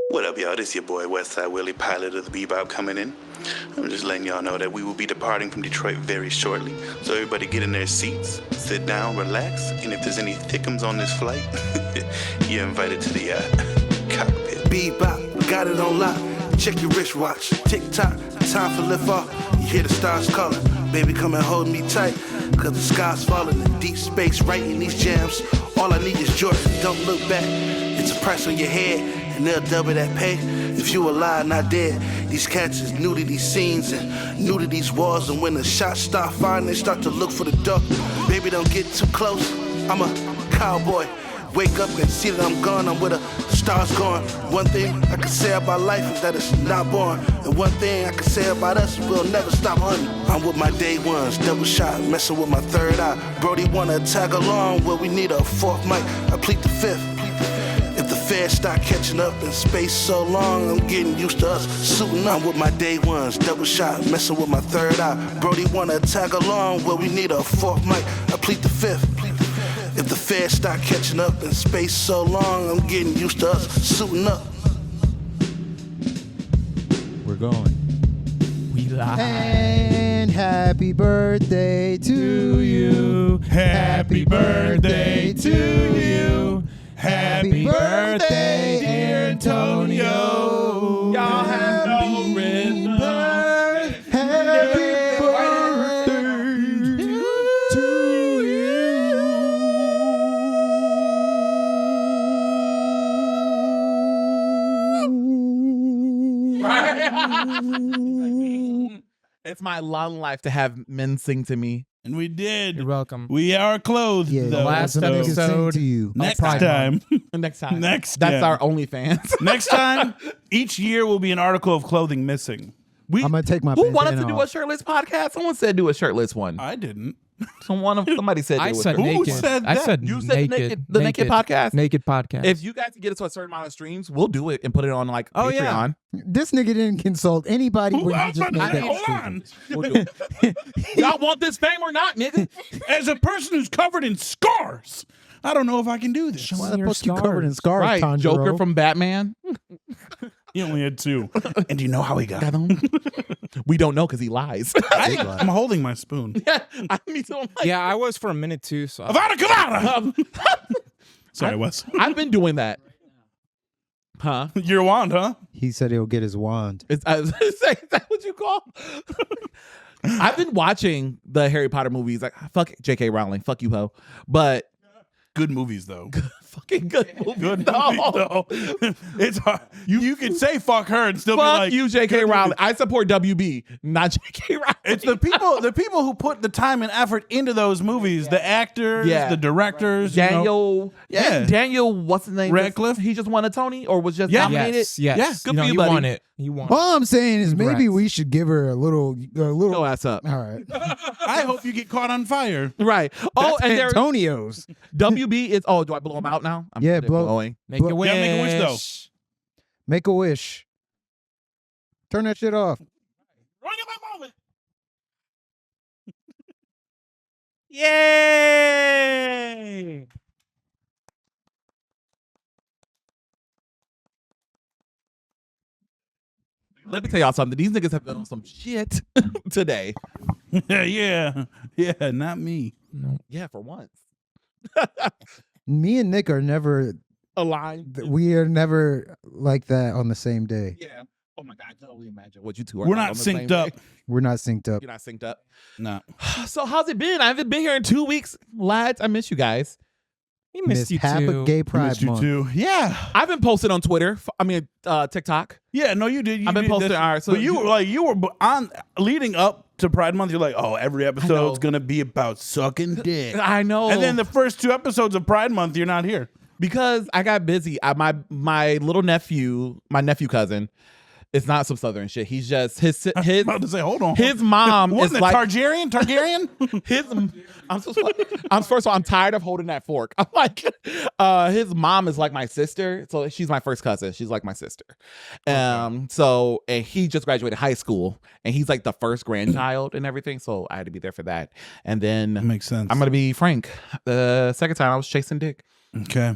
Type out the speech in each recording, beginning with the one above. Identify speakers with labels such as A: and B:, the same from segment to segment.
A: What up, y'all? This your boy Westside Willie, pilot of the Bebop, coming in. I'm just letting y'all know that we will be departing from Detroit very shortly. So everybody get in their seats, sit down, relax, and if there's any thickums on this flight, you're invited to the cockpit.
B: Bebop, we got it on lock. Check your wristwatch. Tick-tock, time for lift off. You hear the stars calling. Baby, come and hold me tight. Cause the sky's falling in deep space, writing these jams. All I need is Jordan, don't look back. It's a price on your head, and they'll double that pay. If you alive, not dead. These cats is new to these scenes and new to these walls. And when the shots start firing, they start to look for the door. Baby, don't get too close. I'm a cowboy. Wake up and see that I'm gone, I'm where the stars going. One thing I can say about life is that it's not born. And one thing I can say about us, we'll never stop hunting. I'm with my day ones, double shot, messing with my third eye. Brody wanna tag along, well we need a fourth mic, I plead the fifth. If the feds start catching up in space so long, I'm getting used to us suiting up with my day ones, double shot, messing with my third eye. Brody wanna tag along, well we need a fourth mic, I plead the fifth. If the feds start catching up in space so long, I'm getting used to us suiting up.
C: We're going.
D: We live.
C: And happy birthday to you.
D: Happy birthday to you. Happy birthday, dear Antonio. Y'all have no rhythm. Happy birthday to you. It's my long life to have men sing to me.
E: And we did.
D: You're welcome.
E: We are clothed.
C: Yeah,
E: though.
D: last
C: somebody can
D: episode.
C: sing to you.
E: Next time.
D: Next time.
E: Next
D: That's
E: time.
D: our OnlyFans.
E: Next time, each year will be an article of clothing missing.
D: We,
C: I'm gonna take my
D: who wanted to
C: bandana
D: do a
C: off.
D: shirtless podcast? Someone said do a shirtless one.
E: I didn't.
D: Somebody said
F: I
D: do a
F: said
D: shirtless.
E: Who
F: naked.
E: said
F: I
E: that?
F: said
D: You said
F: naked.
D: the naked podcast?
F: Naked podcast.
D: If you guys can get us to a certain amount of streams, we'll do it and put it on like
F: Oh, yeah.
D: Patreon.
C: This nigga didn't consult anybody.
E: Who,
C: when
E: I
C: he
E: was
C: just
E: about to
C: made
E: say,
C: that
E: hold on.
D: We'll do it. Y'all want this fame or not, nigga?
E: As a person who's covered in scars, I don't know if I can do this.
C: Why the
F: Your
C: fuck you covered in scars,
D: Right,
C: Tanjiro?
D: Joker from Batman.
E: He only had two. And do you know how he got
D: Got him. We don't know because he lies.
E: I'm holding my spoon.
D: Yeah, I mean, so I'm like,
F: yeah, I was for a minute too. So
E: Avada Kedavra! Sorry, Wes.
D: I've been doing that. Huh?
E: Your wand, huh?
C: He said he'll get his wand.
D: Is that what you call? I've been watching the Harry Potter movies. Like, fuck J.K. Rowling, fuck you, ho. But
E: Good movies, though.
D: fucking good movies.
E: Good
D: No.
E: movies, though. It's hard. You can say fuck her and still be
D: Fuck
E: like,
D: you, J.K.
E: good
D: Rowling.
E: movies.
D: I support WB, not J.K. Rowling.
E: It's the people who put the time and effort into those movies, the actors,
D: Yeah.
E: the directors, you know.
D: Daniel.
E: Yeah.
D: Daniel, what's his name?
E: Radcliffe?
D: He just won a Tony or was just
E: Yeah.
D: nominated?
F: yes.
E: Yeah,
D: good
F: you
D: for you,
F: you
D: buddy.
F: won it. You won.
C: All I'm saying is maybe
F: Congrats.
C: we should give her a little.
D: Go ass up.
C: All right.
E: I hope you get caught on fire.
D: Right. Oh, and there
C: Antonio's.
D: WB is. Oh, do I blow him out now? I'm
C: Yeah,
D: good at
C: blow-
D: blowing.
F: Make a wish.
E: Yeah, make a wish, though.
C: Make a wish. Turn that shit off.
E: Run at my moment.
D: Yay! Let me tell y'all something. These niggas have done some shit today.
E: Yeah, not me.
D: Yeah, for once.
C: Me and Nick are never.
D: Aligned.
C: We are never like that on the same day.
D: Yeah. Oh my God, I can only imagine what you two are.
E: We're
D: like
E: not
D: on the same
E: synced up.
D: day.
C: We're not synced up.
D: You're not synced up.
E: No.
D: So how's it been? I haven't been here in 2 weeks. Lads, I miss you guys.
F: We missed you
C: Have
F: too.
C: a gay
E: I
C: pride
E: missed you
C: month.
E: too. Yeah.
D: I've been posting on Twitter. TikTok.
E: Yeah, no, you did.
D: I've been
E: did
D: posting.
E: this.
D: All right, so
E: but you were on leading up to Pride Month. You're like, oh, every episode's
D: know.
E: gonna be about sucking dick.
D: I know.
E: And then the first 2 episodes of Pride Month, you're not here.
D: because I got busy. My little nephew, my nephew cousin, is not some Southern shit. He's just his
E: I'm about to say, hold on.
D: his mom is
E: Wasn't it
D: like
E: Targaryen?
D: First of all, I'm tired of holding that fork. I'm like, his mom is like my sister, so she's my first cousin. She's like my sister. So and he just graduated high school, and he's like the first grandchild and everything. So I had to be there for that. And then
E: That makes sense.
D: I'm gonna be Frank. The second time I was chasing dick.
E: Okay.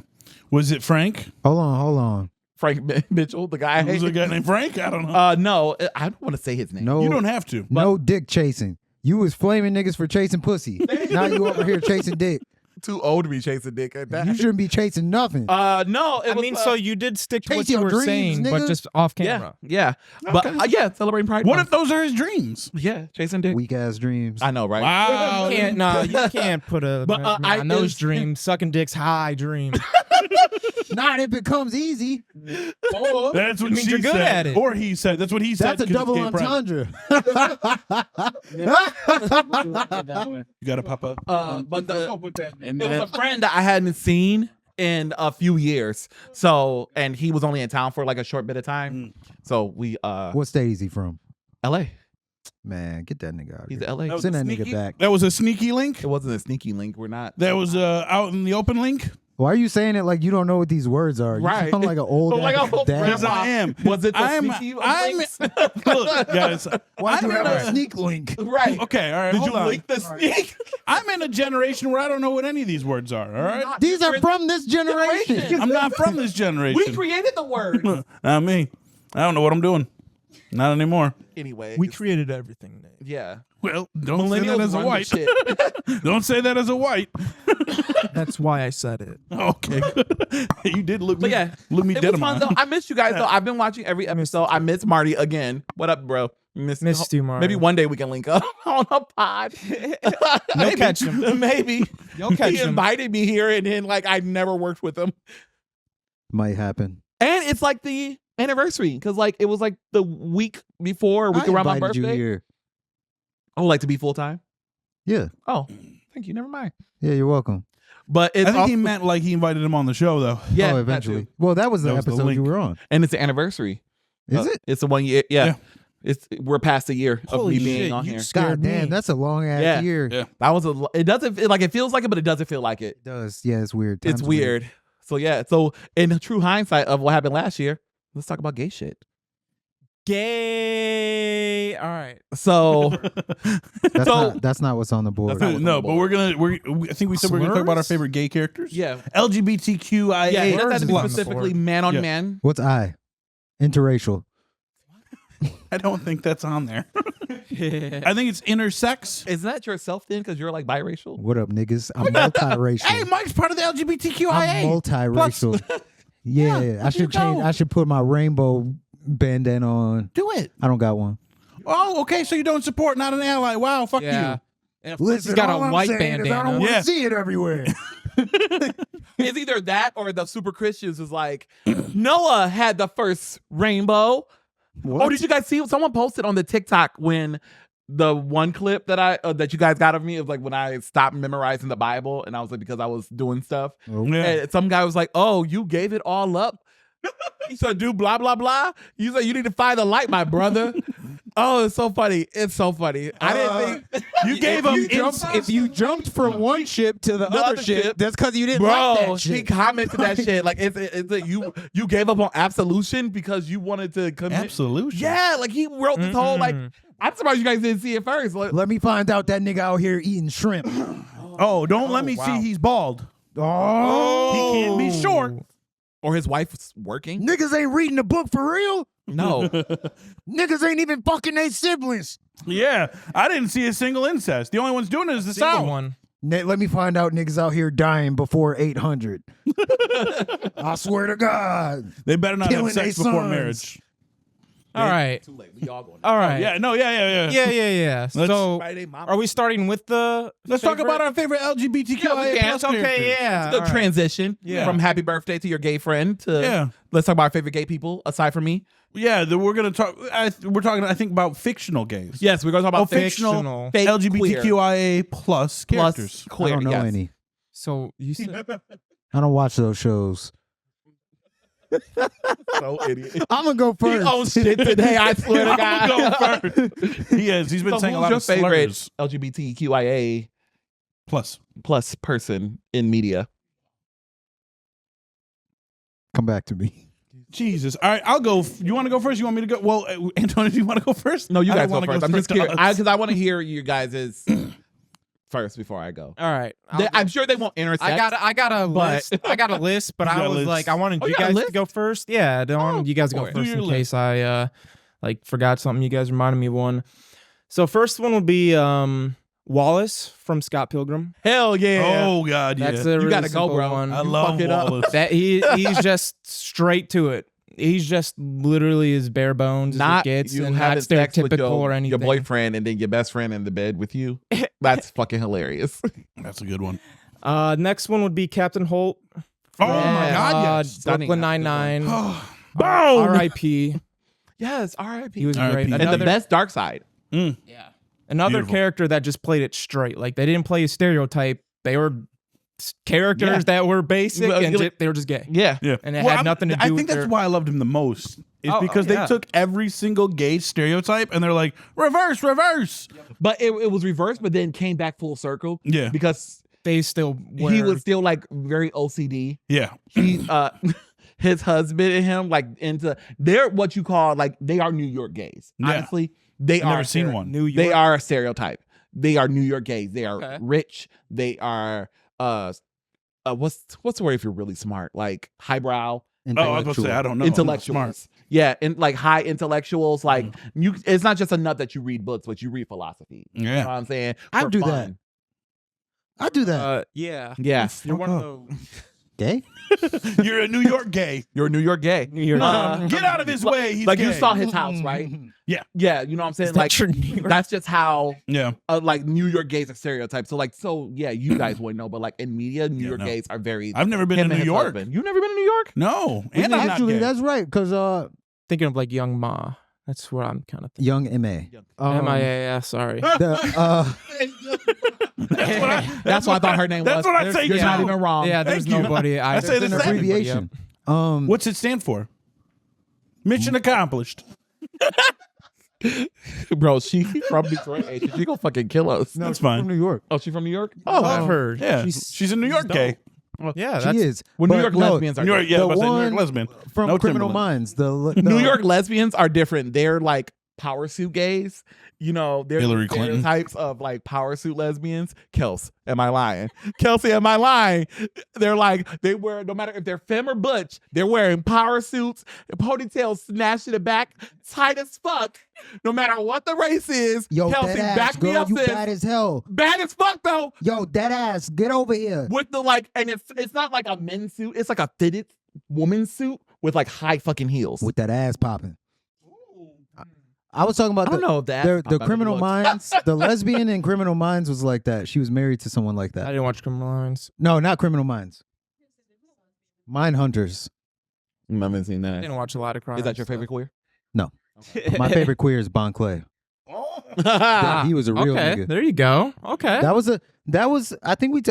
E: Was it Frank?
C: Hold on.
D: Frank Mitchell, the guy.
E: Who's a guy named Frank? I don't know.
D: No, I don't want to say his name.
C: No,
E: You don't have to.
C: no dick chasing. You was flaming niggas for chasing pussy. Now you over here chasing dick.
D: Too old to be chasing dick at that.
C: You shouldn't be chasing nothing.
D: No,
F: I mean, so you did stick to
C: chase
F: what you
C: your
F: were
C: dreams,
F: saying, but
C: nigga.
F: just off
D: yeah,
F: camera.
D: yeah. But yeah, celebrating Pride.
E: What
D: Month.
E: if those are his dreams?
D: Yeah, chasing dick.
C: Weak ass dreams.
D: I know, right?
E: Wow.
F: You can't, nah, you can't put a
D: But,
F: on those dreams. Sucking dicks high dream.
C: Not if it comes easy.
E: That's what
F: means
E: she
F: you're good
E: said.
F: at it.
E: Or he said. That's what he said.
C: That's a
E: 'cause
C: double
E: it's gay pride.
C: entendre.
E: You got to pop up.
D: But it was a friend that I hadn't seen in a few years. So, and he was only in town for like a short bit of time. So we,
C: What state is he from?
D: LA.
C: Man, get that nigga out
D: He's
C: here.
D: LA.
C: Send that
E: Sneaky-
C: nigga back.
E: That was a sneaky link.
D: It wasn't a sneaky link. We're not.
E: That was out in the open link.
C: Why are you saying it like you don't know what these words are? You
D: Right.
C: sound like an old
D: Like
C: ass
D: a old
C: dad.
E: Yes, I am.
D: Was it the
E: I'm-
D: sneaky
E: I'm-
D: links?
E: Look, guys.
C: Why do
E: I'm
C: you
E: in
C: have
E: a-
C: a sneak link?
D: Right.
E: Okay, all right.
D: Did
E: hold
D: you
E: on.
D: link the sneak?
E: I'm in a generation where I don't know what any of these words are. All right.
C: These are from this generation.
E: I'm not from this generation.
D: We created the word.
E: Not me. I don't know what I'm doing. Not anymore.
D: Anyway.
F: We created everything, Nate.
D: Yeah.
E: Well, don't say
D: Millennials
E: that as a
D: run the
E: white.
D: shit.
E: Don't say that as a white.
F: That's why I said it.
E: Okay, good. You did look
D: But
E: me.
D: yeah,
E: look me
D: it
E: dead
D: was
E: in my
D: fun though. I miss you guys though. I've been watching every episode. I miss Marty again. What up, bro?
F: Missed you, Marty.
D: Maybe one day we can link up on a pod.
F: You'll catch him.
D: Maybe.
F: You'll catch
D: He
F: him.
D: invited me here, and then like I never worked with him.
C: Might happen.
D: And it's like the anniversary because like it was like the week before, a week
C: I
D: around my
C: invited you
D: birthday.
C: here.
D: I would like to be full time.
C: Yeah.
D: Oh, thank you. Never mind.
C: Yeah, you're welcome.
D: But it's
E: I think he
D: also-
E: meant like he invited him on the show, though.
D: yeah,
C: oh,
D: that
C: eventually.
D: too.
C: Well, that was the
E: That was the
C: episode you
E: link.
C: were on.
D: And it's the anniversary.
C: Is it?
D: It's the 1 year. Yeah.
E: Yeah.
D: We're past a year of
F: Holy
D: me being
F: shit,
D: on
F: you
D: here.
F: scared
C: God damn,
F: me.
C: that's a long ass
D: Yeah.
C: year.
E: Yeah.
D: That was it doesn't like it feels like it, but it doesn't feel like it.
C: It does. Yeah, it's weird.
D: It's
C: Time's
D: weird. So yeah. So in true hindsight of what happened last year, let's talk about gay shit.
F: Gay. All right.
D: So
C: That's not what's on the board.
D: That's not-
E: No, but I think we said we're gonna talk about our favorite gay characters.
D: yeah.
E: LGBTQIA.
D: Yeah, it doesn't have to be
F: on the
D: specifically
F: board.
D: man on
E: Yeah.
D: man.
C: What's I? Interracial.
E: I don't think that's on there. I think it's intersex.
D: Is that yourself then? Because you're like biracial.
C: What up, niggas? I'm multiracial.
E: Hey, Mike's part of the LGBTQIA.
C: I'm multiracial. Yeah, I should
E: you go.
C: change. I should put my rainbow bandana on.
E: Do it.
C: I don't got one.
E: Oh, okay. So you don't support, not an ally. Wow, fuck
F: Yeah.
E: you.
C: Listen,
F: He's got a
C: all I'm
F: white
C: saying is I
F: bandana.
C: don't want to
E: Yeah.
C: see it everywhere.
D: It's either that or the super Christians is like Noah had the first rainbow.
C: What?
D: Oh, did you guys see? Someone posted on the TikTok when the one clip that that you guys got of me of like when I stopped memorizing the Bible and I was like because I was doing stuff.
C: Oh,
E: Yeah.
D: And some guy was like, "Oh, you gave it all up." He said, "Do blah blah blah." You said you need to find the light, my brother. Oh, it's so funny. It's so funny. I didn't think
E: You gave him
C: If you jumped from one ship to the other
D: other
C: ship,
D: ship.
C: that's because you didn't
D: Bro,
C: like that
D: he
C: shit.
D: commented that shit. Like, you gave up on absolution because you wanted to commit.
E: absolution.
D: Yeah, like he wrote this whole like.
F: Mhm.
D: I'm surprised you guys didn't see it first. Like,
C: Let me find out that nigga out here eating shrimp.
E: Oh, don't let me
F: wow.
E: see he's bald.
C: Oh,
E: He can't be short.
D: or his wife was working.
C: Niggas ain't reading the book for real.
D: No,
C: Niggas ain't even fucking their siblings.
E: Yeah, I didn't see a single incest. The only one's doing it is the
F: Single
E: South.
F: one.
C: Let me find out niggas out here dying before 800. I swear to God.
E: They better not
C: Killing
E: have sex
C: they
E: before
C: sons.
E: marriage.
F: All right.
D: too late. We all going.
F: All right.
E: Yeah, no, yeah.
F: Yeah. So,
D: Friday, mama.
F: are we starting with the?
E: Let's talk about our favorite LGBTQIA
D: Yeah, we can.
E: plus
F: Okay.
E: characters.
F: Yeah.
D: Good
F: all right.
D: transition
E: Yeah.
D: from happy birthday to your gay friend to
E: Yeah.
D: let's talk about our favorite gay people aside from me.
E: Yeah, we're gonna talk. We're talking, I think, about fictional gays.
D: Yes, we're going to talk about
E: fictional
D: fake
E: LGBTQIA plus
D: queer,
E: characters.
D: plus queer.
C: I don't know
D: yes.
C: any.
F: So you said
C: I don't watch those shows.
D: So idiot.
C: I'm gonna go
D: He
C: first.
D: owns shit today. I swear to
E: I'm
D: God.
E: gonna go first. He is. He's been
D: So
E: saying a
D: who's
E: lot
D: your
E: of
D: favorite
E: slurs.
D: LGBTQIA
E: Plus.
D: plus person in media?
C: Come back to me.
E: Jesus. All right, I'll go. You want to go first? You want me to go? Well, Antonio, do you want to go first?
D: No, you
E: I
D: guys
E: don't
D: go
E: wanna
D: first. I'm just curious
E: first.
D: because I want to hear you guys' first before I go.
F: All right.
D: I'm sure they won't intersect.
F: I got a
D: but-
F: list. I got a list, but
E: You
F: I
E: got a
F: was
E: list?
F: like, I wanted
D: Oh,
F: you
D: you got a
F: guys to
D: list?
F: go first. Yeah, I wanted you guys to
D: go
F: go
D: for it.
F: first
E: Do
F: in
E: your
F: case I forgot something. You guys reminded me of one. So first one would be Wallace from Scott Pilgrim.
D: Hell yeah.
E: Oh God, yeah.
F: That's a really
D: gotta go,
F: simple
D: bro.
F: one.
E: I
D: you
E: love
D: fuck it up.
E: Wallace.
F: That he's just straight to it. He's just literally as bare bones as it
D: Not
F: gets,
D: you
F: and not
D: having sex with
F: stereotypical or
D: your
F: anything.
D: boyfriend and then your best friend in the bed with you. That's fucking hilarious.
E: That's a good one.
F: Next one would be Captain Holt.
E: Oh my God, yes.
D: Stunning.
F: Brooklyn
D: That's a good
F: Nine-Nine.
E: Boom.
F: R.I.P.
D: Yes, R.I.P.
F: He was
E: R.I.P.
F: great.
E: And
D: and the
F: Another-
D: best dark side.
F: Yeah. Another
E: Beautiful.
F: character that just played it straight. Like they didn't play a stereotype. They were characters that were basic
D: Well,
F: and
D: like-
F: they were just gay.
D: Yeah.
E: Yeah.
F: And it had nothing to do
E: I
F: with
E: think that's
F: their-
E: why I loved him the most. Is
F: Oh,
E: because
F: yeah.
E: they took every single gay stereotype and they're like, reverse, reverse.
D: But it was reversed, but then came back full circle.
E: Yeah.
D: Because
F: They still were.
D: he was still like very OCD.
E: Yeah.
D: He his husband and him like into they're what you call like they are New York gays.
E: Yeah.
D: Honestly, they
E: I've
D: are
E: never seen one.
F: New York.
D: They are a stereotype. They are New York gays. They are
F: Okay.
D: rich. They are what's the word if you're really smart? Like highbrow
E: Oh, I was about to say, I don't know. I'm not
D: intellectuals.
E: smart.
D: Yeah, and like high intellectuals. Like you, it's not just enough that you read books, but you read philosophy. You know
E: Yeah.
D: what I'm saying?
C: I
D: For
C: do
D: fun.
C: I do that.
F: Yeah.
D: Yeah,
F: You're one
C: Fuck
F: of those.
C: Gay?
E: You're a New York gay.
D: you're a New York gay.
E: Get out of his way. He's
D: like you
E: gay.
D: saw his house, right?
E: Yeah.
D: Yeah, you know what I'm saying?
F: Is that
D: Like
F: your New York?
D: that's just how
E: Yeah.
D: like New York gays are stereotypes. So yeah, you guys wouldn't know, but like in media, New
E: Yeah,
D: York
E: no.
D: gays are very.
E: I've never been
D: him
E: to
D: and
E: New
D: his
E: York.
D: husband. You've never been to New York?
E: No. And I'm not
C: Actually,
E: gay.
C: that's right, because
F: Thinking of like Young Ma. That's what I'm kind of thinking.
C: young M.A.
F: MIA. Sorry.
D: That's what I thought her name
E: That's
D: was.
E: what I say
D: You're not
E: too.
D: even wrong.
F: Yeah, there's
E: Thank you.
F: nobody.
E: I say the
C: an
E: same.
C: abbreviation.
E: What's it stand for? Mission accomplished.
D: Bro, she from Detroit. Hey, she gonna fucking kill us.
E: That's fine.
C: From New York.
D: Oh, she from New York?
F: Oh, I've heard.
E: Yeah. She's a New York gay.
F: Yeah,
C: She
F: that's
C: is.
D: Well, New
C: But
D: York
C: no,
D: lesbians are
E: New York, yeah,
C: The
E: I was about to say New York
C: one
E: lesbian.
C: from
E: No
C: Criminal
E: Timberland.
C: Minds. The
D: New York lesbians are different. They're like power suit gays. You know, they're
E: Hillary Clinton.
D: types of like power suit lesbians. Kels, am I lying? Kelsey, am I lying? They're like, they wear, no matter if they're femme or butch, they're wearing power suits, ponytails snatched to the back, tight as fuck. No matter what the race is,
C: Yo,
D: Kelsey,
C: that ass,
D: back me
C: girl,
D: up,
C: you
D: sis.
C: bad as hell.
D: Bad as fuck though.
C: Yo, that ass, get over here.
D: With the like, and it's not like a men's suit, it's like a fitted woman's suit with like high fucking heels.
C: With that ass popping. I was talking about
D: I don't know if that
C: the Criminal Minds. The lesbian in Criminal Minds was like that. She was married to someone like
F: I
C: that.
F: didn't watch Criminal Minds.
C: No, not Criminal Minds. Mind Hunters.
D: I haven't seen
F: I
D: that.
F: didn't watch a lot of crime.
D: Is that your favorite queer?
C: My favorite queer is Bon Clay. He was a real
F: Okay,
C: nigga.
F: there you go. Okay.
C: That was I think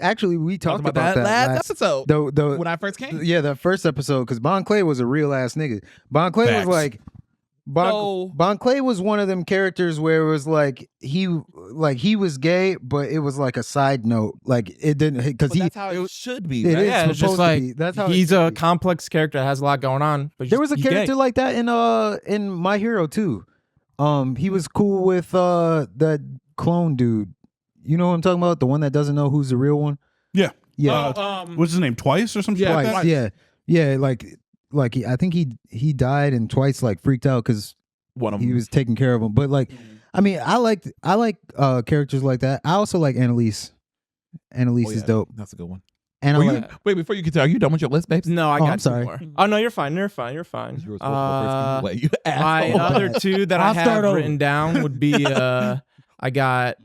C: actually we talked about that last
D: episode.
C: the
D: When I first came.
C: yeah, the first episode, because Bon Clay was a real ass nigga. Bon Clay
E: Facts.
C: was like Bon Clay was one of them characters where it was like he was gay, but it was like a side note. Like it didn't because
D: But
C: he
D: that's how it should be.
C: it
D: Right?
C: is
F: yeah, it's
C: supposed
F: just like
C: to be. That's how
F: he's
C: it
F: a
C: should be.
F: complex character that has a lot going on. But
C: There was a
F: he's gay.
C: character like that in My Hero too. He was cool with that clone dude. You know what I'm talking about? The one that doesn't know who's the real one.
E: Yeah.
C: Yeah,
E: What's his name? Twice or something
D: Yeah,
E: like
C: twice.
E: that?
C: Yeah. Like I think he died and twice like freaked out because
D: One of
C: he
D: them.
C: was taking care of him. But like, I mean, I like characters like that. I also like Annalise. Annalise is dope.
D: That's a good one.
C: And I
D: Were
C: like,
D: you, wait, before you continue, are you done with your list, babes?
F: No, I
C: Oh,
F: got
C: I'm
F: two
C: sorry.
F: more. Oh no, you're fine. You're fine. You're fine.
D: You were supposed to go first anyway, you
F: My
D: asshole.
F: other two that I
C: I'll
F: have
C: start over.
F: written down would be I got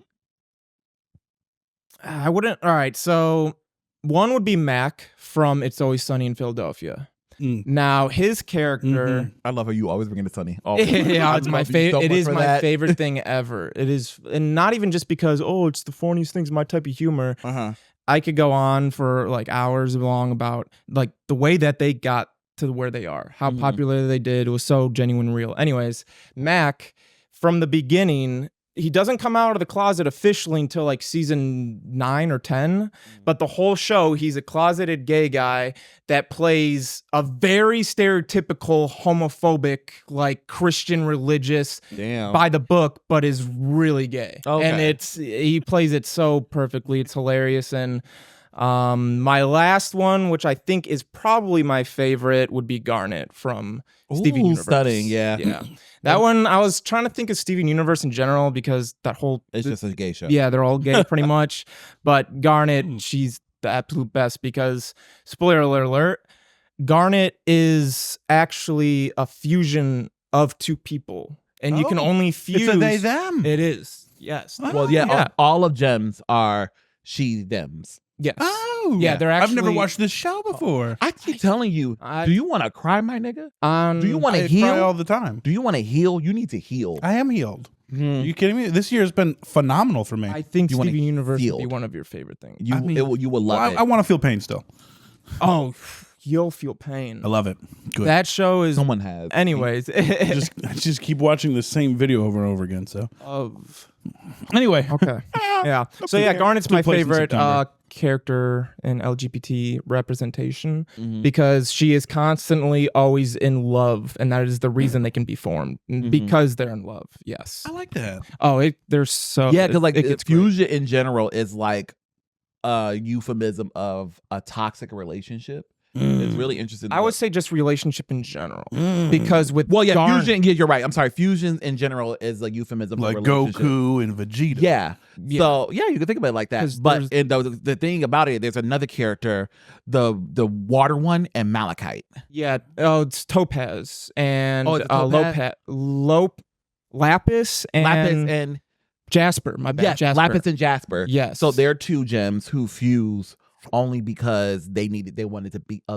F: I wouldn't all right, so one would be Mac from It's Always Sunny in Philadelphia.
E: Mm.
F: Now his character
D: I love how you always bring it to Sunny. Oh,
F: yeah,
D: I
F: it's my
D: love you
F: favorite.
D: so
F: It
D: much
F: is
D: for
F: my
D: that.
F: favorite thing ever. It is, and not even just because it's the funniest things, my type of humor.
D: Uh-huh.
F: I could go on for like hours long about like the way that they got to where they are, how
D: Mhm.
F: popular they did. It was so genuine, real. Anyways, Mac from the beginning, he doesn't come out of the closet officially until like season 9 or 10, but the whole show he's a closeted gay guy that plays a very stereotypical homophobic, like Christian religious
D: Damn.
F: by the book, but is really gay.
D: Okay.
F: And he plays it so perfectly. It's hilarious. And my last one, which I think is probably my favorite, would be Garnet from Steven Universe.
D: Stunning, yeah.
F: Yeah. That one, I was trying to think of Steven Universe in general because that whole...
D: It's just a gay show.
F: Yeah, they're all gay pretty much. But Garnet, she's the absolute best because, spoiler alert, Garnet is actually a fusion of two people. And you can only fuse...
E: It's a they, them.
F: It is, yes.
D: Well, yeah, all of Gems are she, thems.
F: Yes.
E: Oh.
F: Yeah, they're actually...
E: I've never watched this show before.
D: I keep telling you, do you want to cry, my nigga? Do you want to
E: I
D: heal?
E: cry all the time.
D: Do you want to heal? You need to heal.
E: I am healed. Are you kidding me? This year has been phenomenal for me.
F: I think
D: You wanna
F: Steven Universe would be
D: healed.
F: one of your favorite things.
D: You will love it.
E: I want to feel pain still.
F: Oh, you'll feel pain.
E: I love it. Good.
F: That show is...
D: Someone has.
F: Anyways.
E: I just keep watching the same video over and over again. So
F: Of...
E: anyway,
F: Okay. Yeah. So yeah, Garnet's
E: Good
F: my
E: place in
F: favorite
E: September.
F: character in LGBT representation
D: Mhm.
F: because she is constantly always in love, and that is the reason they can be formed because they're in love. Yes.
E: I like that.
F: Oh, they're so
D: Yeah, because like
F: it gets great.
D: fusion in general is like a euphemism of a toxic relationship. It's really interesting.
F: I would say just relationship in general because with Garnet,
D: fusion. Yeah, you're right. I'm sorry. Fusion in general is a euphemism
E: Like
D: for relationship.
E: Goku and Vegeta.
D: Yeah. So yeah, you can think about it like that.
F: 'Cause
D: But the thing about it, there's another character, the water one, and Malachite.
F: yeah. Oh, it's Topaz and
D: it's Topaz?
F: Lapis and
D: Lapis and
F: Jasper. My bad.
D: yeah,
F: Jasper.
D: Lapis and Jasper.
F: Yes.
D: So they're two gems who fuse only because they wanted to beat the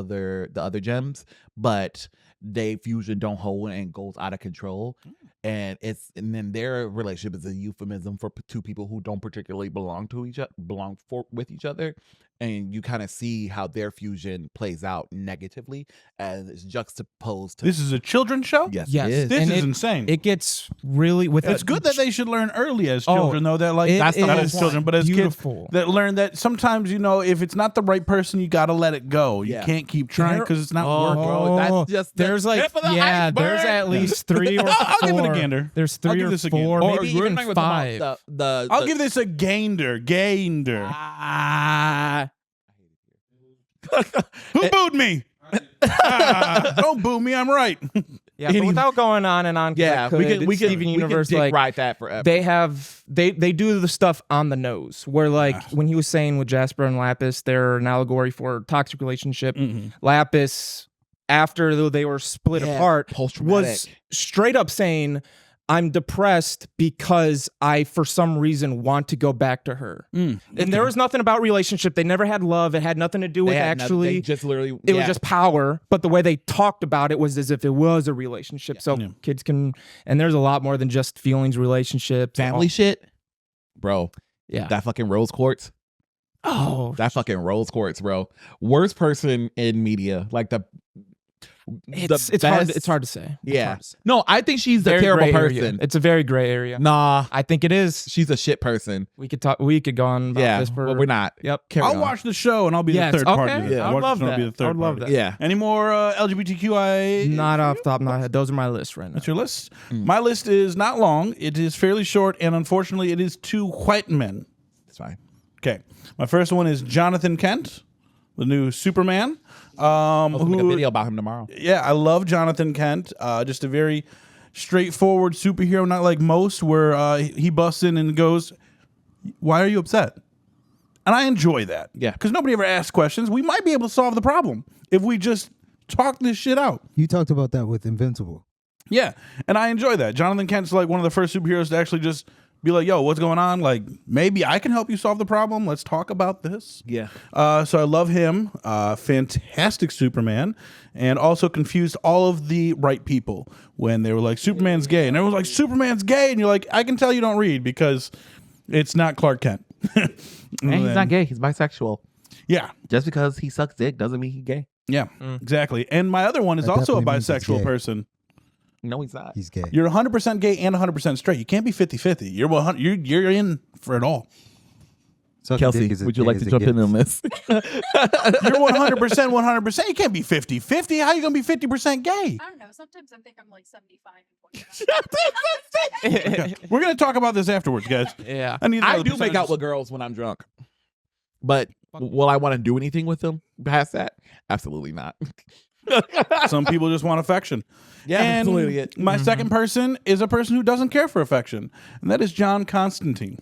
D: other gems, but they fusion don't hold and goes out of control. And then their relationship is a euphemism for two people who don't particularly belong with each other. And you kind of see how their fusion plays out negatively as it's juxtaposed to
E: This is a children's show?
D: yes,
F: Yes.
D: it is.
E: This
F: And
E: is insane.
F: It gets really with
E: It's good that they should learn early as children, though. That like
F: it
E: that's not
F: is
E: as children, but as
F: beautiful.
E: kids that learn that sometimes if it's not the right person, you gotta let it go. You
D: Yeah.
E: can't keep trying because it's not working.
D: bro, that's just the
F: there's like
D: tip of the
F: there's
D: iceberg.
F: at least 3 or 4.
E: I'll give it a gander.
F: There's
E: I'll
F: 3
E: give
F: or
E: this a
F: 4,
E: gander.
F: maybe
D: Or
F: even
D: we're talking about
F: 5.
E: I'll give this a gander. Who booed me? Don't boo me. I'm right.
F: Yeah, but without going on and on, 'cause
D: Yeah,
F: I
D: we can
F: Steven Universe,
D: dick
F: like
D: ride that forever.
F: they do the stuff on the nose. Where like when he was saying with Jasper and Lapis, they're an allegory for a toxic relationship. Lapis, after they were split apart,
D: post-traumatic.
F: was straight up saying, I'm depressed because I, for some reason, want to go back to her. And there was nothing about relationship. They never had love. It had nothing to do with
D: they just literally
F: it was just power. But the way they talked about it was as if it was a relationship. So
E: Yeah.
F: kids can, and there's a lot more than just feelings, relationships,
D: family shit, bro.
F: Yeah.
D: That fucking rose quartz.
F: Oh,
D: That fucking rose quartz, bro. Worst person in media, like
F: it's hard. It's hard to say. It's
D: Yeah.
F: hard to say.
D: No, I think she's a
F: Very
D: terrible
F: gray area.
D: person.
F: It's a very gray area.
D: Nah,
F: I think it is.
D: she's a shit person.
F: We could talk. We could go on about
D: Yeah,
F: this for.
D: but we're not.
F: Yep.
D: Carry
E: I'll
D: on.
E: watch the show and I'll be
F: Yes,
E: the third party.
F: okay.
E: of it.
F: Yeah.
E: I'll
F: I would
E: watch
F: love
E: it and I'll be
F: that.
E: the third
F: I would love
E: party.
F: that.
D: Yeah.
E: Any more LGBTQIA?
F: Not off the top of my head. Those are my list right now.
E: That's your list? My list is not long. It is fairly short, and unfortunately, it is 2 white men.
D: It's fine.
E: Okay. My first one is Jonathan Kent, the new Superman.
D: I'll make a video about him tomorrow.
E: Yeah, I love Jonathan Kent. Just a very straightforward superhero, not like most, where he busts in and goes, "Why are you upset?" And I enjoy that.
D: Yeah.
E: Because nobody ever asks questions. We might be able to solve the problem if we just talk this shit out.
C: You talked about that with Invincible.
E: Yeah, and I enjoy that. Jonathan Kent's like one of the first superheroes to actually just be like, yo, what's going on? Like, maybe I can help you solve the problem. Let's talk about this.
D: Yeah.
E: So I love him. Fantastic Superman. And also confused all of the right people when they were like, Superman's gay. And everyone's like, Superman's gay. And you're like, I can tell you don't read because it's not Clark Kent.
D: And he's not gay. He's bisexual.
E: Yeah.
D: Just because he sucks dick doesn't mean he's gay.
E: Yeah, exactly. And my other one is
C: That
E: also a
C: definitely means it's
E: bisexual
C: gay.
E: person.
D: No, he's not.
C: He's gay.
E: You're 100% gay and 100% straight. You can't be 50-50. You're 100. You're in for it all.
C: Sucking
D: Kelsey,
C: dick is
D: would you like to jump in on this?
E: You're 100%. You can't be 50-50. How you gonna be 50% gay?
G: I don't know. Sometimes I think I'm like 75 and 25.
E: We're gonna talk about this afterwards, guys.
F: Yeah.
E: I need.
D: I do make out with girls when I'm drunk, but will I want to do anything with them past that? Absolutely not.
E: Some people just want affection.
D: Yeah,
E: and
D: absolutely it.
E: my second person is a person who doesn't care for affection, and that is John Constantine.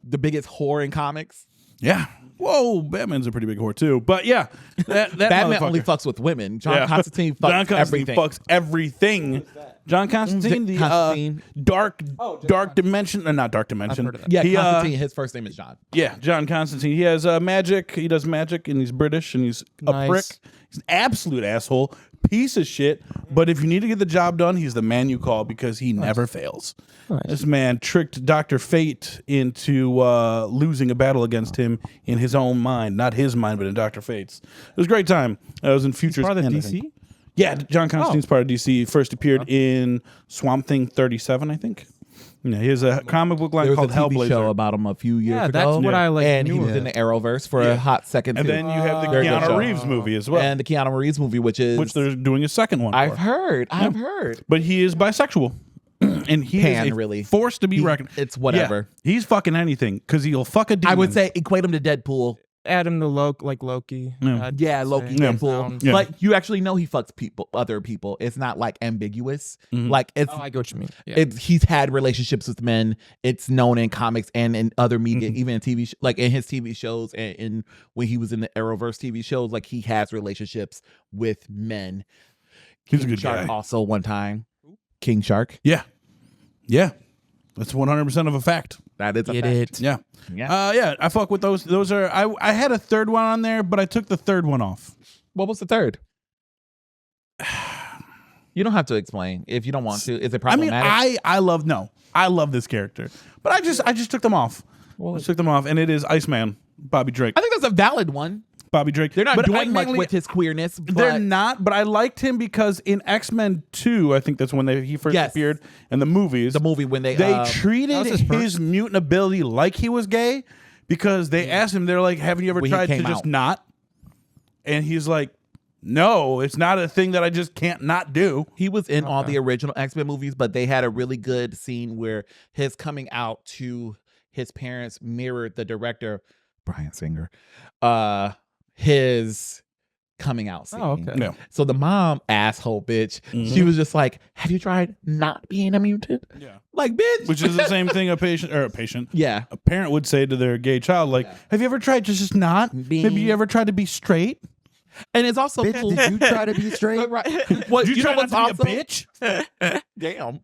D: The biggest whore in comics.
E: Yeah. Whoa, Batman's a pretty big whore too. But yeah, that
D: Batman only
E: motherfucker.
D: fucks with women. John
E: Yeah.
D: Constantine fucks
E: John Constantine
D: everything.
E: fucks everything. John Constantine, the
D: Constantine.
E: dark dimension, not dark dimension.
F: heard of that.
D: Yeah,
E: He,
D: Constantine. His first name is John.
E: Yeah, John Constantine. He has magic. He does magic, and he's British, and he's a
F: Nice.
E: prick. He's an absolute asshole, piece of shit. But if you need to get the job done, he's the man you call because he never fails. This man tricked Dr. Fate into losing a battle against him in his own mind, not his mind, but in Dr. Fate's. It was a great time. It was in Futures.
F: part of
E: End, I
F: DC?
E: think. Yeah, John Constantine's part of DC. First appeared in Swamp Thing 37, I think. Yeah, he has a comic book line
D: There was
E: called
D: a TV
E: Hellblazer.
D: show about him a few years
F: Yeah,
D: ago.
F: that's what I like.
D: And he
F: knew
D: was
F: of.
D: in the Arrowverse for a hot second.
E: And
D: too.
E: then you have the
D: Very good
E: Keanu
D: show.
E: Reeves movie as well,
D: And the Keanu Reeves movie, which
E: they're doing a second one.
D: I've
E: for.
D: heard. I've heard.
E: But he is bisexual. And he
D: Pan,
E: is a
D: really.
E: force to be reckoned.
D: It's whatever.
E: Yeah, he's fucking anything because he'll fuck a demon.
D: I would say equate him to Deadpool.
F: Add him to Loki.
E: Yeah.
F: I'd
D: Yeah,
F: say.
D: Loki,
E: Yeah.
D: Deadpool.
E: Yeah.
D: But you actually know he fucks other people. It's not like ambiguous.
E: Mhm.
D: Like it's
F: Oh, I get what you mean. Yeah.
D: he's had relationships with men. It's known in comics and in other media, even in TV, like in his TV shows and in when he was in the Arrowverse TV shows. Like he has relationships with men.
E: He's a
D: King
E: good
D: Shark
E: guy.
D: also one time. King Shark.
E: Yeah. That's 100% of a fact.
D: That is a
F: Get
D: fact.
F: it.
E: Yeah.
D: Yeah.
E: Yeah, I fuck with those. Those are I had a third one on there, but I took the third one off.
D: What was the third? You don't have to explain if you don't want to. Is it
E: I mean,
D: problematic?
E: I love this character. But I just took them off. I just took them off, and it is Iceman, Bobby Drake.
D: I think that's a valid one.
E: Bobby Drake.
D: They're not
E: But
D: doing much
E: mainly-
D: with his queerness. But
E: They're not, but I liked him because in X-Men 2, I think that's when he first
D: Yes.
E: appeared in the movies.
D: the movie when they
E: treated
F: was his
E: his mutant ability like he was gay because they asked him, they're like, haven't you ever
D: When he
E: tried to
D: came
E: just
D: out.
E: not? And he's like, no, it's not a thing that I just can't not do.
D: he was in all the original X-Men movies, but they had a really good scene where his coming out to his parents mirrored the director, Bryan Singer, his coming out scene.
F: Oh, okay.
E: No.
D: So the mom, asshole bitch, she was just like, have you tried not being a mutant?
E: Yeah.
D: Like, bitch.
E: Which is the same thing a
D: yeah.
E: parent would say to their gay child, like, have you ever tried to just not? Maybe you ever tried to be straight?
D: And it's also
C: Bitch,
D: cool.
C: did you try to be straight?
D: Right. What,
E: Did you, try
D: know
E: not
D: what's
E: to be
D: also,
E: a bitch?
D: Damn.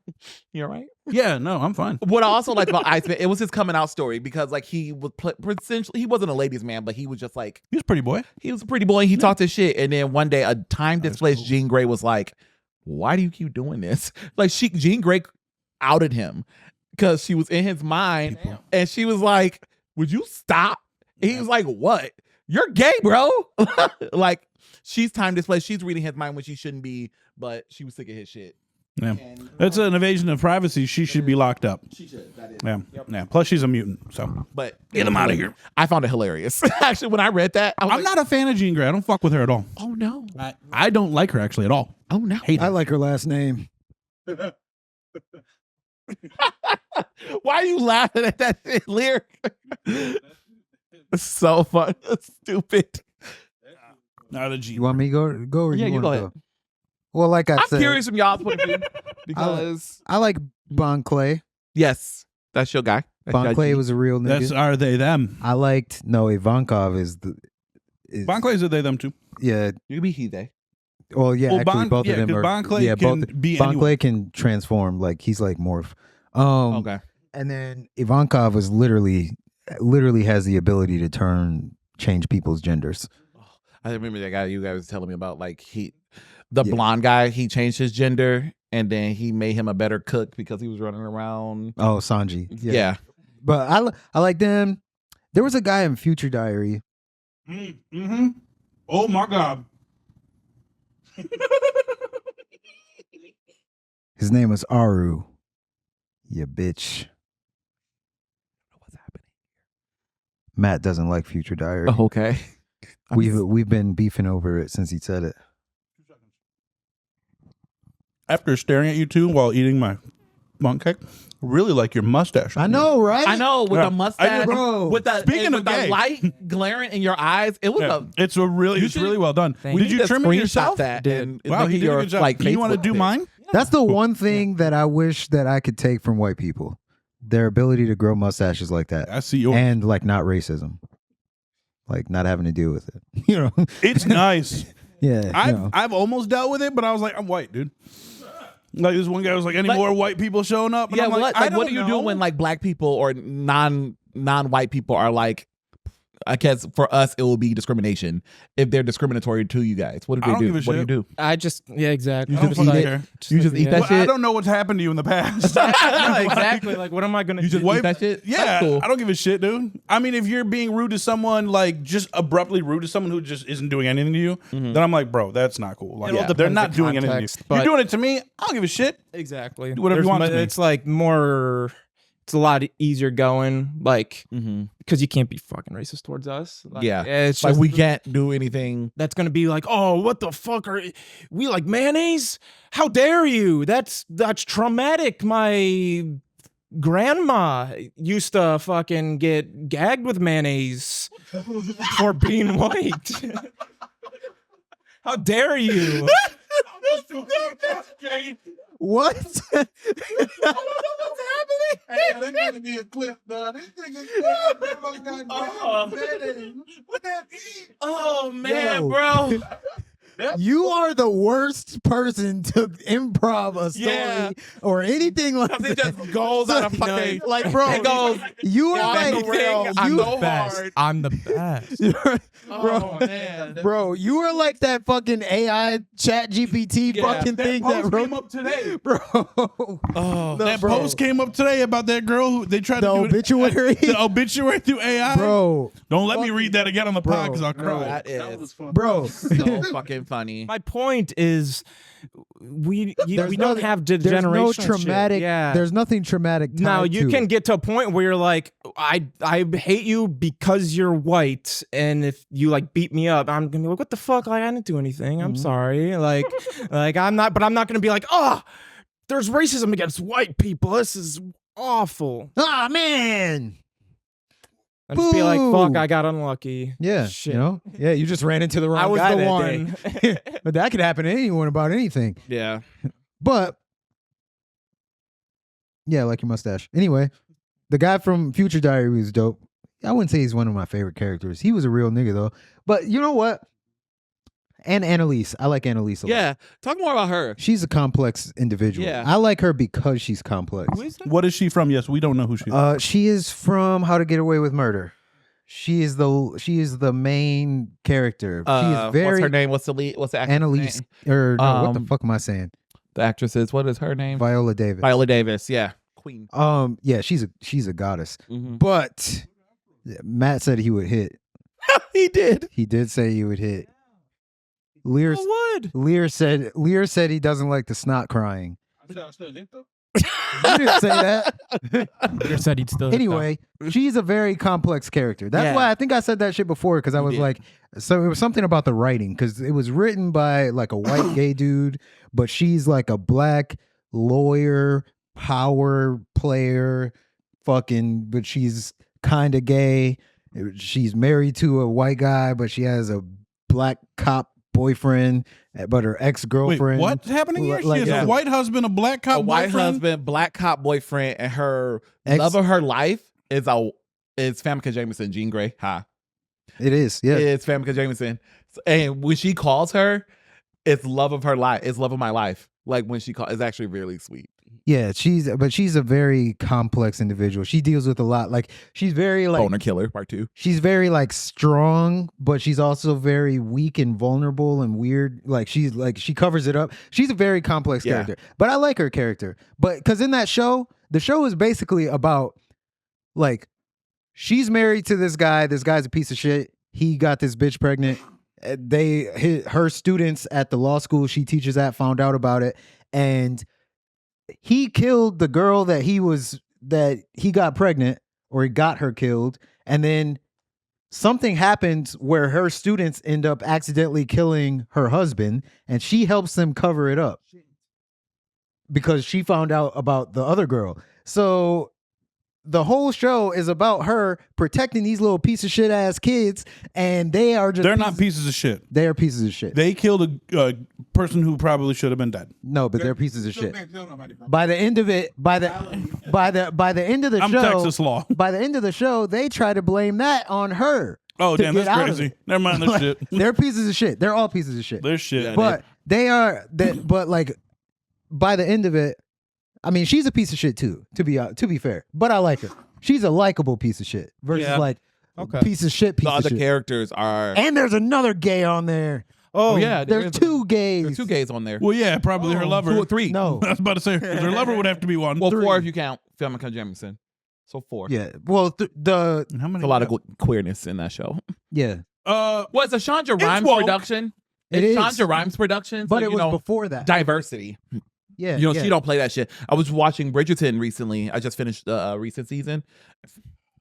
D: You're right.
E: Yeah, no, I'm fine.
D: What I also like about Iceman, it was his coming out story because like he was essentially he wasn't a ladies' man, but he was just like
E: He's a pretty boy.
D: he was a pretty boy. And he talked his shit, and then one day a time displaced Jean Grey was like, "Why do you keep doing this?" Like Jean Grey outed him because she was in his mind, and she was like, "Would you stop?" And he was like, "What? You're gay, bro." Like she's time displaced. She's reading his mind when she shouldn't be, but she was sick of his shit.
E: Yeah. That's an invasion of privacy. She should be locked up.
D: She should. That is.
E: Yeah. Yeah. Plus, she's a mutant. So
D: But
E: get him out of here.
D: I found it hilarious. Actually, when I read that, I was
E: I'm not a fan of Jean Grey. I don't fuck with her at all.
D: Oh no!
E: I don't like her actually at all.
D: Oh no!
E: Hate
C: I
E: her.
C: like her last name.
D: Why are you laughing at that shit lyric? It's so fun. It's stupid.
E: Not a Jean.
C: You want me to go or
D: Yeah,
C: you
D: you
C: want
D: go
C: to
D: ahead.
C: go? Well, like I
D: I'm
C: said,
D: curious from y'all's point of view because
C: I like Bon Clay.
D: yes, that's your guy. That's
C: Bon
D: your
C: Clay
D: G.
C: was a real nigga.
E: That's are they them?
C: I liked Ivankov is the.
E: Bon Clay's are they them too?
C: Yeah.
D: You can be he they.
C: Well, yeah.
E: Well,
C: actually, both of them
E: 'cause
C: are.
E: Bon Clay
C: yeah,
E: can
C: both.
E: be
C: Bon
E: anyone.
C: Clay can transform. Like he's like morph.
D: Okay.
C: And then Ivankov is literally has the ability to change people's genders.
D: I remember that guy you guys were telling me about. Like the
C: Yeah.
D: blonde guy, he changed his gender and then he made him a better cook because he was running around.
C: Oh, Sanji.
D: Yeah.
C: But I like them. There was a guy in Future Diary.
E: Mm-hmm. Oh my God.
C: His name was Aru. You bitch.
D: What's happening?
C: Matt doesn't like Future Diary.
D: Oh, okay.
C: We've been beefing over it since he said it.
E: After staring at you two while eating my monk cake, really like your mustache.
C: I know, right?
D: I know with
E: Yeah.
D: the mustache,
C: Bro.
D: with the
E: Speaking
D: with
E: of
D: the
E: gay.
D: light glaring in your eyes. It was
E: Yeah. It's really well done.
F: Thank
E: Did you trim it yourself?
D: That and
E: Wow, he
D: make
E: did a
D: your,
E: good job.
D: like,
E: You want to
D: Facebook
E: do
D: page.
E: mine?
C: That's the one thing that I wish that I could take from white people. Their ability to grow mustaches like that.
E: I see yours.
C: And like not racism. Like not having to deal with it. You know?
E: It's nice.
C: Yeah.
E: I've almost dealt with it, but I was like, I'm white, dude. Like this one guy was like, any
D: Like-
E: more white people showing up? And
D: Yeah,
E: I'm like,
D: what
E: I
D: do you do
E: don't
D: when
E: know.
D: like black people or non-white people are like? I guess for us it will be discrimination if they're discriminatory to you guys. What do
E: I
D: they
E: don't
D: do?
E: give a
D: What do you
E: shit.
D: do?
F: I just exactly.
E: I don't
F: Just
E: fucking
F: like-
E: care.
D: You just eat that
E: Well, I
D: shit?
E: don't know what's happened to you in the past.
F: No, exactly. Like, what am I gonna
D: You just
F: do?
D: eat that shit?
E: Yeah,
D: That's cool.
E: I don't give a shit, dude. I mean, if you're being rude to someone, like just abruptly rude to someone who just isn't doing anything to you, then I'm like, bro, that's not cool. Like,
F: It all
E: they're
F: depends
E: not
F: the
E: doing anything to you.
F: context,
E: You're
F: but-
E: doing it to me. I don't give a shit.
F: Exactly.
E: Do whatever you want to me.
F: It's like more. It's a lot easier going, like, because you can't be fucking racist towards us. Like,
D: Yeah.
F: it's
D: Like
F: just
D: we can't do anything.
F: that's gonna be like, oh, what the fuck are we like mayonnaise? How dare you? That's traumatic. My grandma used to fucking get gagged with mayonnaise for being white. How dare you?
C: What?
D: Oh man,
C: Yo.
D: bro.
C: You are the worst person to improv a story
D: Yeah.
C: or anything like
D: It
C: that.
D: just goes out of fucking.
C: Like, bro,
D: It goes.
C: you are
D: Yeah,
C: like,
D: anything, I'm
C: you,
D: so hard.
F: I'm the best.
D: Oh man.
C: bro, you are like that fucking AI chat GPT
D: Yeah.
C: fucking thing that
E: Post
C: wrote,
E: came up today.
C: bro.
D: Oh,
E: That
C: bro.
E: post came up today about that girl who they tried
C: The
E: to do
C: obituary?
E: the obituary through AI.
C: Bro,
E: Don't let me read that again on the pod because I'll cry.
D: that is
C: bro.
D: so fucking funny.
F: My point is, we
C: There's
F: don't
C: no-
F: have
C: There's
F: degeneration.
C: no
F: shit.
C: traumatic.
F: Yeah.
C: There's nothing traumatic.
F: Now
C: tied
F: you
C: to
F: can
C: it.
F: get to a point where you're like, I hate you because you're white, and if you like beat me up, I'm gonna be like, what the fuck? Like, I didn't do anything. I'm sorry. Like I'm not. But I'm not gonna be like, oh, there's racism against white people. This is awful.
C: Ah, man.
F: And just be like,
C: Boo.
F: fuck, I got unlucky.
C: Yeah,
F: Shit.
C: you know. Yeah, you just ran into the wrong
F: I was
C: guy
F: the
C: that
F: one.
C: day. But that could happen to anyone about anything.
D: Yeah.
C: But yeah, I like your mustache. Anyway, the guy from Future Diary was dope. I wouldn't say he's one of my favorite characters. He was a real nigga though. But you know what? And Annalise. I like Annalise a lot.
D: Yeah. Talk more about her.
C: She's a complex individual.
D: Yeah.
C: I like her because she's complex.
E: What is she from? Yes, we don't know who she is.
C: She is from How to Get Away with Murder. She is the main character. She is very
D: What's her name? What's the lead? What's the actress
C: Annalise
D: name?
C: or no, what the
D: Um,
C: fuck am I saying?
D: The actress is, what is her name?
C: Viola Davis.
D: Viola Davis. Yeah. Queen.
C: Yeah, she's a goddess.
D: Mm-hmm.
C: But Matt said he would hit.
D: He did.
C: He did say he would hit. Lear said he doesn't like the snot crying. You didn't say that.
F: You said he'd still.
C: Anyway, she's a very complex character. That's
D: Yeah.
C: why I think I said that shit before because I was
D: did.
C: like, so it was something about the writing because it was written by like a white gay dude, but she's like a black lawyer, power player, but she's kind of gay. She's married to a white guy, but she has a black cop boyfriend, but her
E: Wait,
C: ex-girlfriend.
E: what's happening here?
C: Like-
E: She has
C: Yeah.
E: a white husband, a black cop
D: A white
E: boyfriend.
D: husband, black cop boyfriend, and her
C: Ex-
D: love of her life is Famke Jameson, Jean Grey. Ha.
C: It is, yeah.
D: It's Famke Jameson. And when she calls her, it's love of her life. It's love of my life. Like when she calls, it's actually really sweet.
C: Yeah, she's a very complex individual. She deals with a lot. Like she's very like
D: Boner Killer, part 2.
C: she's very like strong, but she's also very weak and vulnerable and weird. Like she covers it up. She's a very complex
D: Yeah.
C: character. But I like her character. But because in that show, the show is basically about like she's married to this guy. This guy's a piece of shit. He got this bitch pregnant. Her students at the law school she teaches at found out about it, and he killed the girl that he got pregnant, or he got her killed, and then something happens where her students end up accidentally killing her husband, and she helps them cover it up because she found out about the other girl. So the whole show is about her protecting these little piece of shit ass kids, and they're
E: not pieces of shit.
C: They are pieces of shit.
E: They killed a person who probably should have been dead.
C: No, but they're pieces of shit. By the end of it, by the end of the
E: I'm
C: show,
E: Texas law.
C: By the end of the show, they try to blame that on her.
E: Oh,
C: to
E: damn,
C: get
E: that's
C: out of
E: crazy.
C: it.
E: Never mind this shit.
C: They're pieces of shit. They're all pieces of shit.
E: They're shit.
C: But but like by the end of it, I mean, she's a piece of shit too, to be fair. But I like her. She's a likable piece of shit versus piece of shit.
D: The other characters are,
C: and there's another gay on there.
D: oh yeah,
C: There's two gays.
D: There's 2 gays on there.
E: Well, yeah, probably her lover.
D: 2 or 3.
C: No.
E: I was about to say her lover would have to be one.
D: Well,
C: 3.
D: 4 if you count Famke Jamison. So 4.
C: Yeah. Well,
E: How many?
D: There's a lot of queerness in that show.
C: yeah.
D: Was a Chandra
E: It's
D: Rhimes
E: woke.
D: production?
C: It
D: It's
C: is.
D: Chandra Rhimes production.
C: But
D: so,
C: it was before that.
D: diversity.
C: Yeah.
D: You know,
C: yeah.
D: she don't play that shit. I was watching Bridgerton recently. I just finished the recent season.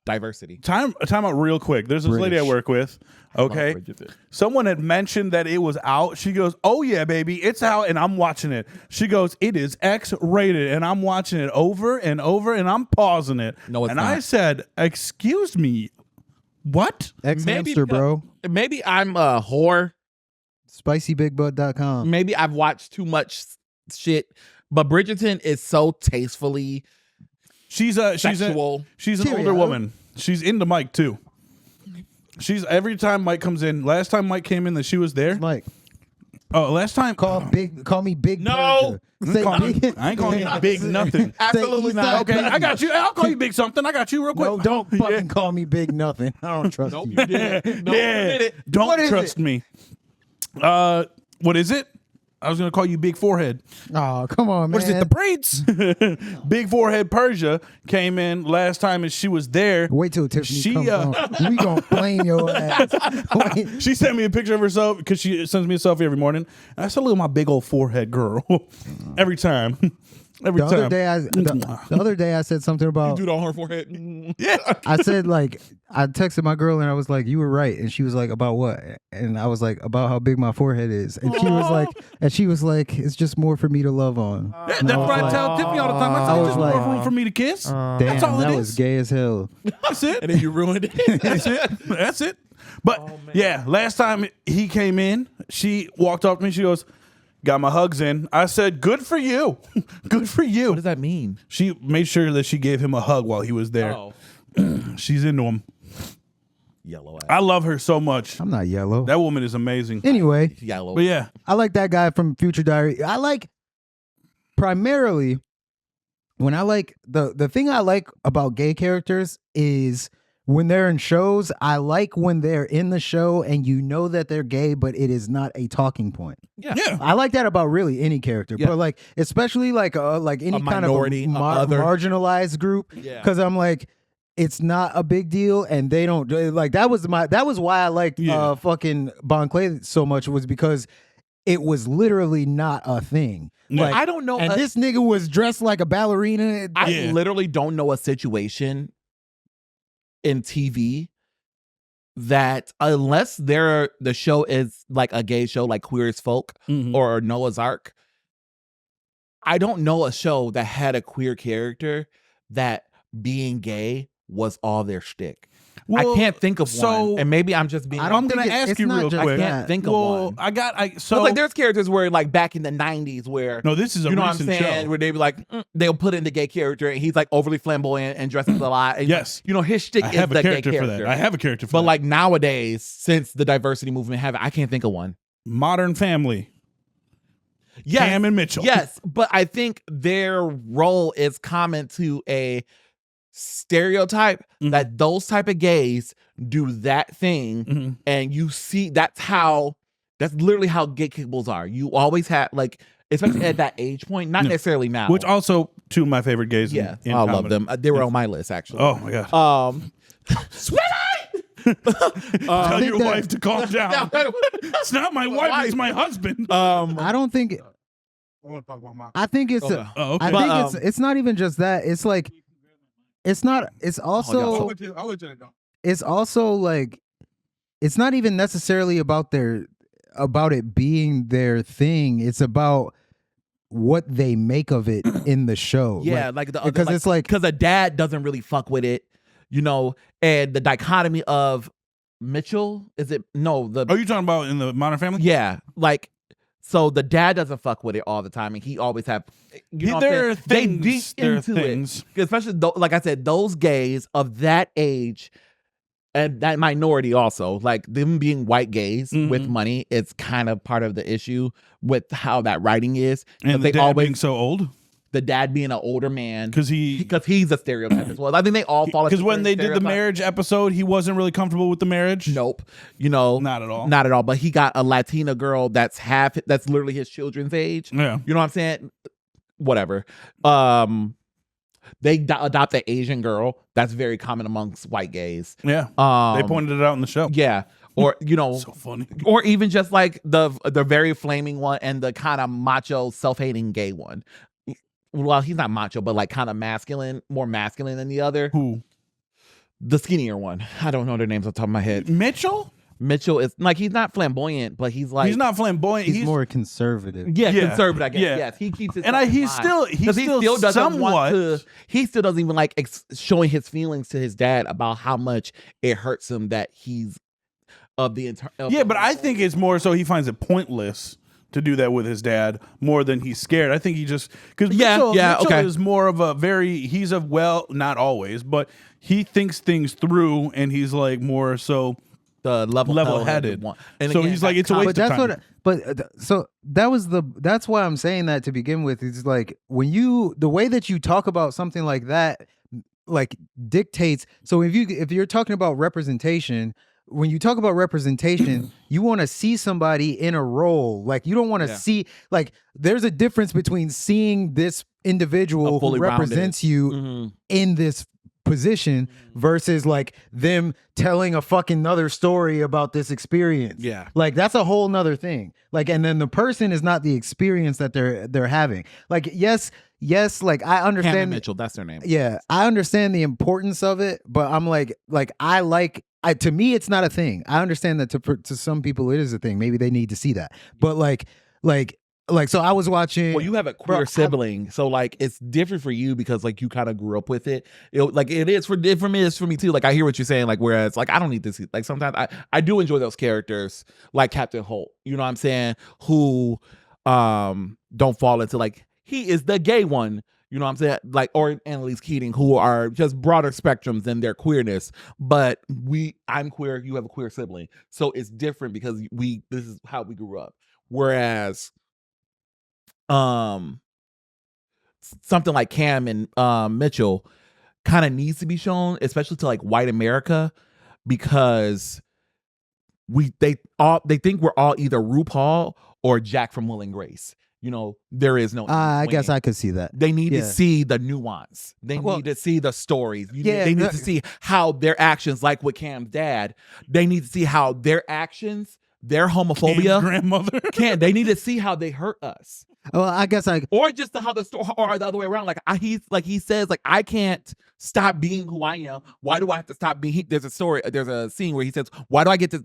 D: Diversity.
E: Time out real quick. There's this lady I
C: British.
E: work with. Okay.
D: Love Bridgerton.
E: Someone had mentioned that it was out. She goes, "Oh yeah, baby, it's out," and I'm watching it. She goes, "It is X-rated," and I'm watching it over and over, and I'm pausing it.
D: No, it's
E: and
D: not.
E: I said, "Excuse me, what?"
C: Ex-hamster, bro.
D: Maybe I'm a whore.
C: SpicyBigButt.com.
D: Maybe I've watched too much shit. But Bridgerton is so tastefully
E: She's an
D: sexual.
E: older woman. She's into Mike too. She's every time Mike comes in. Last time Mike came in, that she was there.
C: Mike,
E: Oh, last time
C: call me Big.
D: No.
C: Persia. Say big.
E: I ain't calling you big nothing.
D: Absolutely not.
E: Okay, I got you. I'll call you big something. I got you real quick.
C: No, don't fucking call me Big Nothing. I don't trust
D: Nope,
C: you.
D: you didn't. Nope, you didn't.
E: Don't
C: What is
E: trust
C: it?
E: me. What is it? I was gonna call you Big Forehead.
C: Oh, come on, man.
F: What is it? The braids?
E: Big Forehead Persia came in last time and she was there.
C: Wait till Tiffany
E: She,
C: comes on. We gonna flame your ass. Wait.
E: She sent me a picture of herself because she sends me a selfie every morning. And I said, "Look at my big old forehead, girl." Every time. Every
C: The
E: time.
C: other day I said something about.
D: Dude on her forehead.
E: Yeah.
C: I said like I texted my girl and I was like, "You were right," and she was like, "About what?" And I was like, "About how big my forehead is," and she was like, "It's just more for me to love on."
E: Yeah,
C: And
E: that's
C: I was
E: what I
C: like,
E: tell Tiffany all the time. I
C: I
E: said,
C: was
E: "There's more
C: like,
E: room for me to kiss."
C: Damn,
E: That's all it
C: that
E: is.
C: was gay as hell.
E: That's it.
D: And then you ruined it.
E: That's it. That's it. But yeah, last time he came in, she walked up to me. She goes, "Got my hugs in." I said, "Good for you. Good for you."
D: What does that mean?
E: She made sure that she gave him a hug while he was there.
D: Oh.
E: She's into him.
D: Yellow ass.
E: I love her so much.
C: I'm not yellow.
E: That woman is amazing.
C: Anyway,
D: Yellow.
E: But yeah,
C: I like that guy from Future Diary. I like primarily when I like the thing I like about gay characters is when they're in shows. I like when they're in the show and you know that they're gay, but it is not a talking point.
D: Yeah.
E: yeah.
C: I like that about really any character,
D: Yeah.
C: but like especially like any kind
D: minority,
C: of
D: other.
C: marginalized group.
D: Yeah.
C: Because I'm like, it's not a big deal, and they don't like that was why I liked
E: Yeah.
C: fucking Bon Clay so much, was because it was literally not a thing.
E: Yeah.
C: Like,
D: I don't know.
C: and this nigga was dressed like a ballerina.
D: I
E: Yeah.
D: literally don't know a situation in TV that unless the show is like a gay show like Queer as Folk
E: Mhm.
D: or Noah's Ark, I don't know a show that had a queer character that being gay was all their shtick.
E: Well,
D: I can't think of
E: so-
D: one, and maybe I'm just being.
C: I don't
E: I'm gonna
C: think
E: ask
C: it's
E: you
C: not
E: real
C: just
E: quick.
D: I can't
C: that.
D: think of
E: Well,
D: one.
E: so
D: Like there's characters where like back in the 90s where
E: no, this is a
D: you know what I'm
E: recent
D: saying,
E: show.
D: where they be like they'll put in the gay character and he's like overly flamboyant and dresses a lot. And,
E: Yes.
D: you know his shtick
E: I
D: is
E: have
D: the
E: a
D: gay
E: character
D: character.
E: for that. I have a character for
D: But
E: that.
D: like nowadays, since the diversity movement I can't think of one.
E: Modern Family.
D: Yes,
E: Cam and Mitchell.
D: Yes, but I think their role is common to a stereotype
E: Mhm.
D: that those type of gays do that thing,
E: Mhm.
D: and you see that's literally how gay couples are. You always have like, especially at that age point, not
E: Yeah.
D: necessarily now.
E: Which also two of my favorite gays.
D: yeah,
E: in
D: I love
E: comedy.
D: them. They were on my list actually.
E: Oh my god.
D: Sweetie!
E: Tell your
C: think that-
E: wife to calm down. It's not my wife. It's my husband.
C: I don't think I think it's
D: Okay.
E: Oh, okay.
C: I
D: But,
C: think it's not even just that. It's like it's not. It's also it's also like it's not even necessarily about it being their thing. It's about what they make of it in the show.
D: Yeah, like the
C: because it's like
D: because a dad doesn't really fuck with it, and the dichotomy of Mitchell is it no the
E: Are you talking about in the Modern Family?
D: yeah like so the dad doesn't fuck with it all the time and he always have
E: There are
D: they
E: things.
D: deep
E: There are
D: into
E: things.
D: it, especially like I said, those gays of that age and that minority also, like them being white gays with
E: Mhm.
D: money, it's kind of part of the issue with how that writing is.
E: And
D: they
E: the dad
D: always
E: being so old
D: the dad being an older man
E: because
D: he's a stereotype as well. I think they all fall
E: because
D: into
E: when they did the
D: stereotype.
E: marriage episode, he wasn't really comfortable with the marriage.
D: Nope,
E: Not at all.
D: not at all. But he got a Latina girl that's literally his children's age.
E: Yeah.
D: You know what I'm saying? Whatever. They adopt an Asian girl. That's very common amongst white gays.
E: Yeah. They pointed it out in the show.
D: Yeah. Or
E: So funny.
D: or even just like the very flaming one and the kind of macho, self-hating gay one. Well, he's not macho, but like kind of masculine, more masculine than the other.
E: Who?
D: The skinnier one. I don't know their names off the top of my head.
E: Mitchell?
D: Mitchell is like he's not flamboyant, but he's like
E: He's not flamboyant.
C: he's more conservative.
D: yeah,
E: Yeah,
D: conservative. I guess
E: yeah.
D: yes, he keeps it.
E: And he's still
D: doesn't
E: somewhat.
D: want to. He still doesn't even like showing his feelings to his dad about how much it hurts him that he's of the entire.
E: Yeah, but I think it's more so he finds it pointless to do that with his dad more than he's scared. I think he just because Mitchell
D: okay.
E: is more of a he's a not always, but he thinks things through and he's like more so
D: the
E: level-headed
D: one.
E: And so he's like, it's a waste
C: But
E: of
C: that's
E: time.
C: so that's why I'm saying that to begin with. Is like when the way that you talk about something like that, like dictates. So if you're talking about representation, when you talk about representation, you want to see somebody in a role. Like you don't want to see like there's a difference between seeing this individual who represents you in this position versus like them telling a fucking other story about this experience.
D: Yeah.
C: Like that's a whole nother thing. Like, and then the person is not the experience that they're having. Like, yes, like I understand
D: Cameron Mitchell, that's their name.
C: Yeah, I understand the importance of it, but I'm like to me it's not a thing. I understand that to some people it is a thing. Maybe they need to see that. But like so I was watching.
D: Well, you have a queer sibling, so like it's different for you because like you kind of grew up with it. Like it is for me. It's for me too. Like I hear what you're saying. Like whereas like I don't need to see. Like sometimes I do enjoy those characters like Captain Holt. You know what I'm saying? Who don't fall into like he is the gay one. You know what I'm saying? Like or Annalise Keating, who are just broader spectrums than their queerness. But I'm queer. You have a queer sibling, so it's different because this is how we grew up. Whereas something like Cam and Mitchell kind of needs to be shown, especially to like white America, because they think we're all either RuPaul or Jack from Will and Grace. There is no.
C: I guess I could see that.
D: They need to see the nuance. They need to see the stories. They need to see how their actions, like with Cam's dad, they need to see how their actions, their homophobia,
E: Cam's grandmother,
D: they need to see how they hurt us.
C: Well, I guess
D: or just how the story, or the other way around. He says, I can't stop being who I am. Why do I have to stop being? There's a scene where he says, why do I have to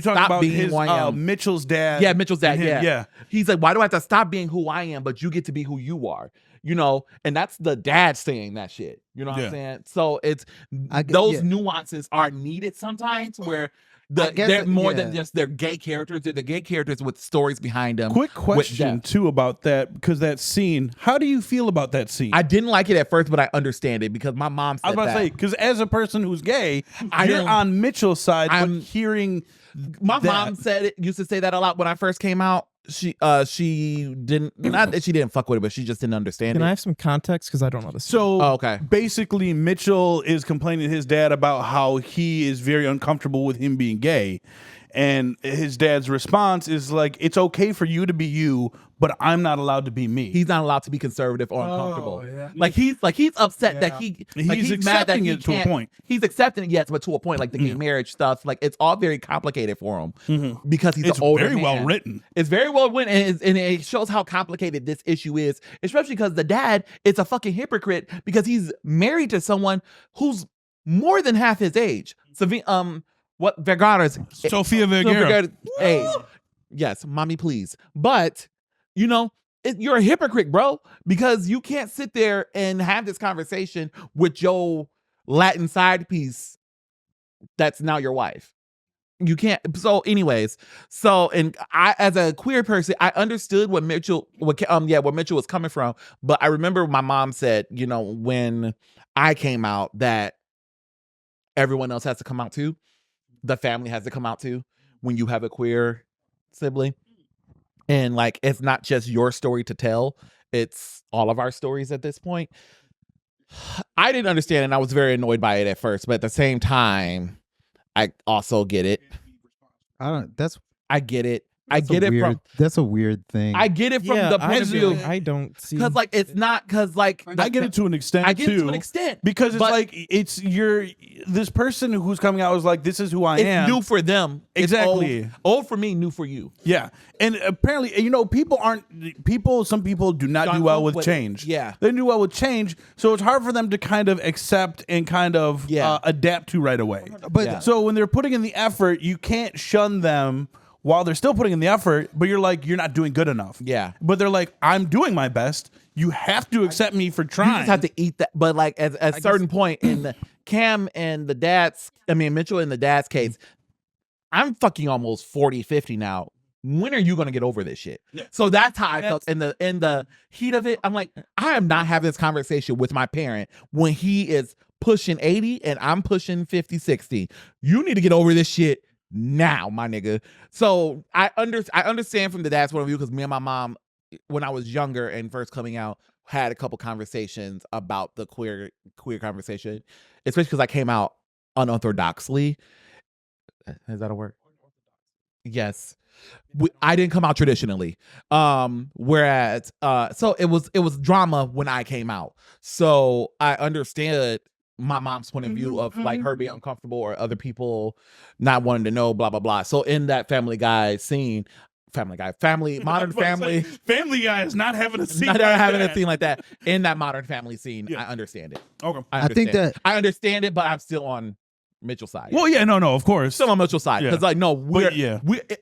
D: stop being who I am?
E: Mitchell's dad.
D: Yeah, Mitchell's dad.
E: Yeah.
D: He's like, why do I have to stop being who I am, but you get to be who you are? And that's the dad saying that shit. You know what I'm saying? So it's those nuances are needed sometimes where. They're more than just their gay characters. They're the gay characters with stories behind them.
E: Quick question too about that, because that scene. How do you feel about that scene?
D: I didn't like it at first, but I understand it because my mom said
E: I was about to say, because as a person who's gay, you're on Mitchell's side, but hearing
D: my mom used to say that a lot when I first came out. She didn't, not that she didn't fuck with it, but she just didn't understand it.
F: Can I have some context? Because I don't know this.
E: So
D: okay.
E: Basically, Mitchell is complaining to his dad about how he is very uncomfortable with him being gay. And his dad's response is like, it's okay for you to be you, but I'm not allowed to be me.
D: He's not allowed to be conservative or uncomfortable.
F: yeah.
D: Like he's upset that he's mad that
E: accepting
D: he
E: it to a
D: can't-
E: point.
D: He's accepting it, yes, but to a point, like the gay marriage stuff, like it's all very complicated for him because he's
E: It's
D: an older
E: very
D: man.
E: well written.
D: It's very well written, and it shows how complicated this issue is, especially because the dad is a fucking hypocrite because he's married to someone who's more than half his age. What Vergara's
E: Sofia Vergara.
D: Hey, yes, mommy, please. But you're a hypocrite, bro, because you can't sit there and have this conversation with your Latin side piece that's now your wife. You can't. So, anyways, and I, as a queer person, I understood what Mitchell was coming from. But I remember my mom said, when I came out, that everyone else has to come out too. The family has to come out too when you have a queer sibling. And like, it's not just your story to tell, it's all of our stories at this point. I didn't understand, and I was very annoyed by it at first, but at the same time, I also get it. I get it. I get it from.
C: That's a weird thing.
D: I get it from the point of view.
F: I don't see
D: Because like it's not because like
E: I get it to an extent.
D: I get it
E: too,
D: to an extent
E: because it's
D: but
E: like this person who's coming out is like, this is who I
D: it's
E: am.
D: new for them.
E: Exactly.
D: It's old for me, new for you.
E: Yeah, and apparently, some people do not do well with change.
D: Yeah.
E: They do well with change, so it's hard for them to kind of accept and kind of adapt to right away.
C: But
D: Yeah.
E: So when they're putting in the effort, you can't shun them while they're still putting in the effort, but you're like, you're not doing good enough.
D: Yeah.
E: But they're like, I'm doing my best. You have to accept me for
D: You
E: trying.
D: just have to eat that. But like at a certain point in the Cam and the Mitchell and the dad's case, I'm fucking almost 40, 50 now. When are you gonna get over this shit? Yeah. So that's how I felt in the heat of it. I'm like, I am not having this conversation with my parent when he is pushing 80 and I'm pushing 50, 60. You need to get over this shit now, my nigga. So I understand from the dad's point of view, because me and my mom, when I was younger and first coming out, had a couple conversations about the queer conversation, especially because I came out unorthodoxly. Is that a word? Yes. I didn't come out traditionally. Whereas so it was drama when I came out. So I understood my mom's point of view of like her being uncomfortable or other people not wanting to know, blah blah blah. So in that Family Guy scene, Modern Family,
E: Family Guy is not having a scene.
D: not having a scene like that. In that Modern Family scene, I understand it.
E: Okay.
C: I think
D: I understand it, but I'm still on Mitchell's side.
E: Well, yeah, no, of course.
D: Still on Mitchell's side. Because like, no,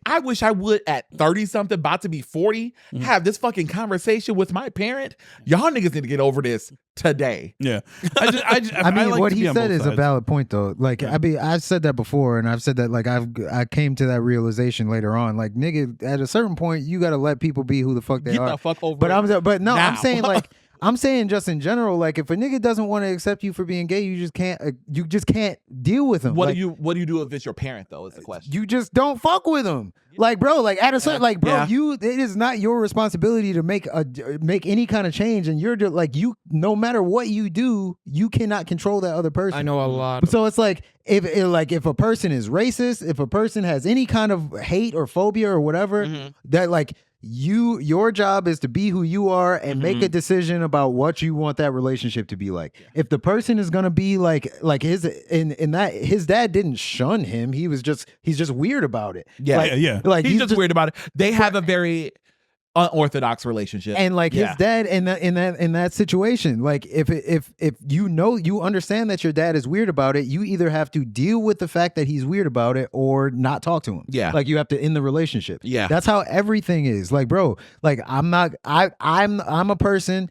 D: I wish I would at 30 something, about to be 40, have this fucking conversation with my parent. Y'all niggas need to get over this today.
E: Yeah. I
C: mean,
E: like
C: what
E: to
C: he
E: be on
C: said
E: both
C: is a
E: sides.
C: valid point, though. Like, I mean, I've said that before, and I've said that, like, I came to that realization later on. Like, nigga, at a certain point, you got to let people be who the fuck they
D: Get
C: are.
D: the fuck over
C: But
D: it
C: I'm
D: now.
C: saying, like, I'm saying just in general, like, if a nigga doesn't want to accept you for being gay, you just can't deal with him.
D: What
C: Like,
D: do you do if it's your parent, though, is the question.
C: you just don't fuck with him. Like, bro, like at a certain, like, bro,
D: Yeah.
C: it is not your responsibility to make any kind of change, and you're just, like, you, no matter what you do, you cannot control that other person.
F: I know a lot.
C: So it's like if a person is racist, if a person has any kind of hate or phobia or whatever, that like your job is to be who you are and make a decision about what you want that relationship to be like. If the person is gonna be like his dad didn't shun him, he's just weird about it.
D: Yeah.
C: Like,
E: Yeah.
C: like
D: He's just weird about it. They have a very unorthodox relationship.
C: and like his dad in that situation, like if you understand that your dad is weird about it, you either have to deal with the fact that he's weird about it or not talk to him.
D: Yeah.
C: Like you have to end the relationship.
D: Yeah.
C: That's how everything is. Like, bro, like I'm a person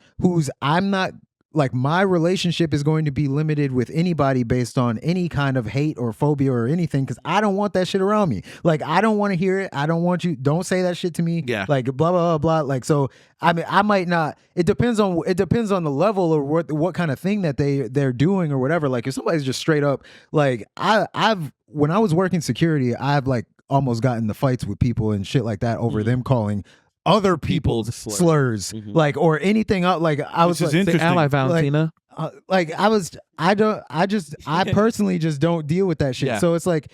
C: I'm not like, my relationship is going to be limited with anybody based on any kind of hate or phobia or anything, because I don't want that shit around me. Like, I don't want to hear it. I don't want you. Don't say that shit to me.
D: Yeah.
C: Like, blah blah blah blah. Like, so I mean, I might not. It depends on the level or what kind of thing that they're doing or whatever. Like, if somebody's just straight up, like, I've when I was working security, I've like almost gotten the fights with people and shit like that over them calling other people's slurs, like, or anything else. Like, I was
E: This is
C: like,
E: interesting.
F: Ally Valentina.
C: I personally just don't deal with that shit.
D: Yeah.
C: So it's like,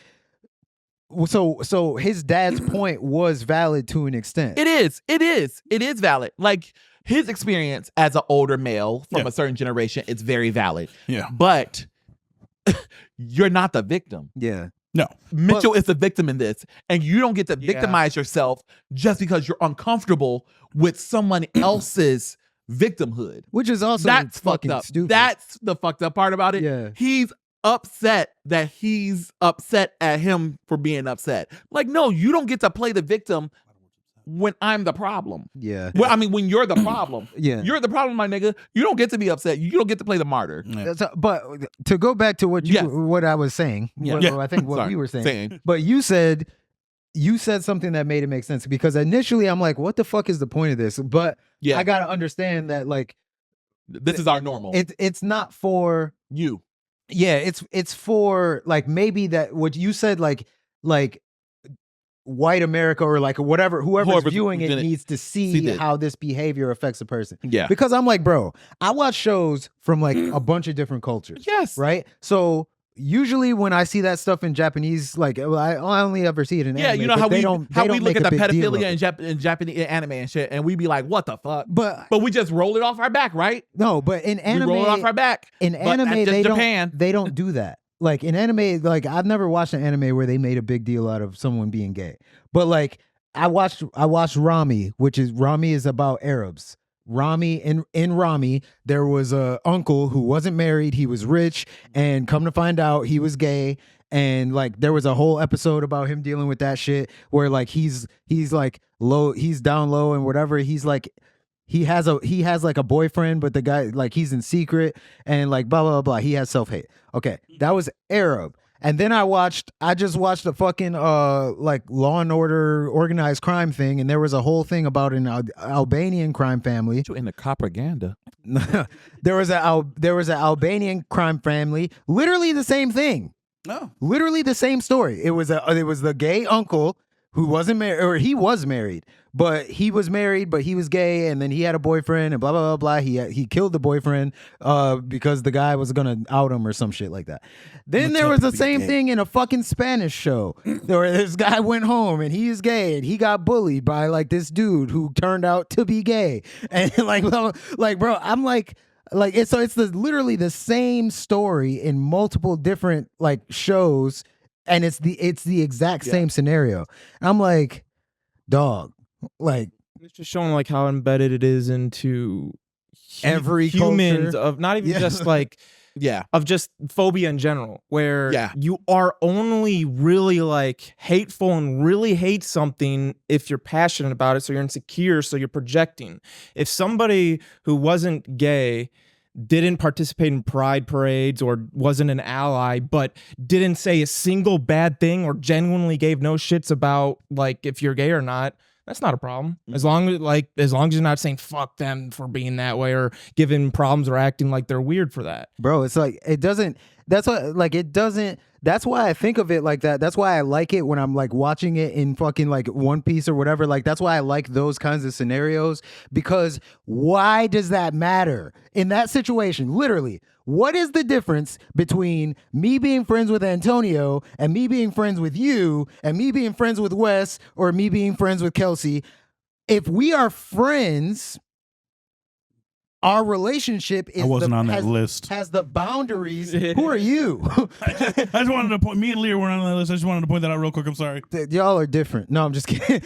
C: So his dad's point was valid to an extent.
D: It is valid. Like his experience as an older male from a certain generation is very valid.
E: Yeah.
D: But you're not the victim.
C: Yeah.
E: No.
D: Mitchell is the victim in this, and you don't get to victimize yourself just because you're uncomfortable with someone else's victimhood.
C: Which is also
D: That's
C: fucking
D: fucked up.
C: stupid.
D: That's the fucked up part about it.
C: Yeah.
D: He's upset that he's upset at him for being upset. Like, no, you don't get to play the victim when I'm the problem.
C: Yeah.
D: Well, I mean, when you're the problem.
C: Yeah.
D: You're the problem, my nigga. You don't get to be upset. You don't get to play the martyr.
C: But to go back to what what I was saying, I think what
D: Sorry.
C: we were saying. But you said something that made it make sense, because initially I'm like, what the fuck is the point of this? But I gotta understand that, like,
D: this is our normal.
C: It's not for
D: you.
C: Yeah, it's for, like, maybe that what you said, like white America, or like whoever's viewing it needs to see how this behavior affects a person.
D: Yeah.
C: Because I'm like, bro, I watch shows from like a bunch of different cultures.
D: Yes.
C: Right? So usually when I see that stuff in Japanese, like, I only ever see it in anime.
D: You know how we look at the pedophilia
C: in
D: in Japanese anime and shit, and we be like, what the fuck?
C: But
D: we just roll it off our back, right?
C: No, but in anime,
D: we roll it off our back.
C: In anime, they don't do that. Like in anime, like I've never watched an anime where they made a big deal out of someone being gay. But like I watched Rami, Rami is about Arabs. In Rami, there was a uncle who wasn't married, he was rich, and come to find out he was gay. And like there was a whole episode about him dealing with that shit, where like he's like low, he's down low and whatever. He's like he has like a boyfriend, but the guy, like, he's in secret, and like blah blah blah. He has self-hate. Okay, that was Arab. And then I just watched a fucking like Law and Order organized crime thing, and there was a whole thing about an Albanian crime family.
D: In the propaganda.
C: there was an Albanian crime family, literally the same thing.
E: No.
C: Literally the same story. It was the gay uncle who wasn't married, or he was married, but he was married, but he was gay, and then he had a boyfriend, and blah blah blah blah. He killed the boyfriend because the guy was gonna out him or some shit like that. Then there was the same thing in a fucking Spanish show where this guy went home and he is gay, and he got bullied by like this dude who turned out to be gay, and like bro, I'm like it's literally the same story in multiple different like shows. And it's the exact same scenario. And I'm like, dog, like,
F: it's just showing like how embedded it is into
C: every
F: humans
C: culture.
F: Of not even just like of just phobia in general, where you are only really like hateful and really hate something if you're passionate about it, so you're insecure, so you're projecting. If somebody who wasn't gay didn't participate in pride parades or wasn't an ally, but didn't say a single bad thing or genuinely gave no shits about like if you're gay or not, that's not a problem. As long as you're not saying fuck them for being that way or giving problems or acting like they're weird for that.
C: Bro, it's like it doesn't. That's what like it doesn't. That's why I think of it like that. That's why I like it when I'm like watching it in fucking like One Piece or whatever. Like that's why I like those kinds of scenarios, because why does that matter in that situation? Literally, what is the difference between me being friends with Antonio and me being friends with you and me being friends with Wes or me being friends with Kelsey? If we are friends, our relationship is
E: on that list.
C: Has the boundaries. Who are you?
E: I just wanted to point. Me and Leah were on that list. I just wanted to point that out real quick. I'm sorry.
C: Y'all are different. No, I'm just kidding.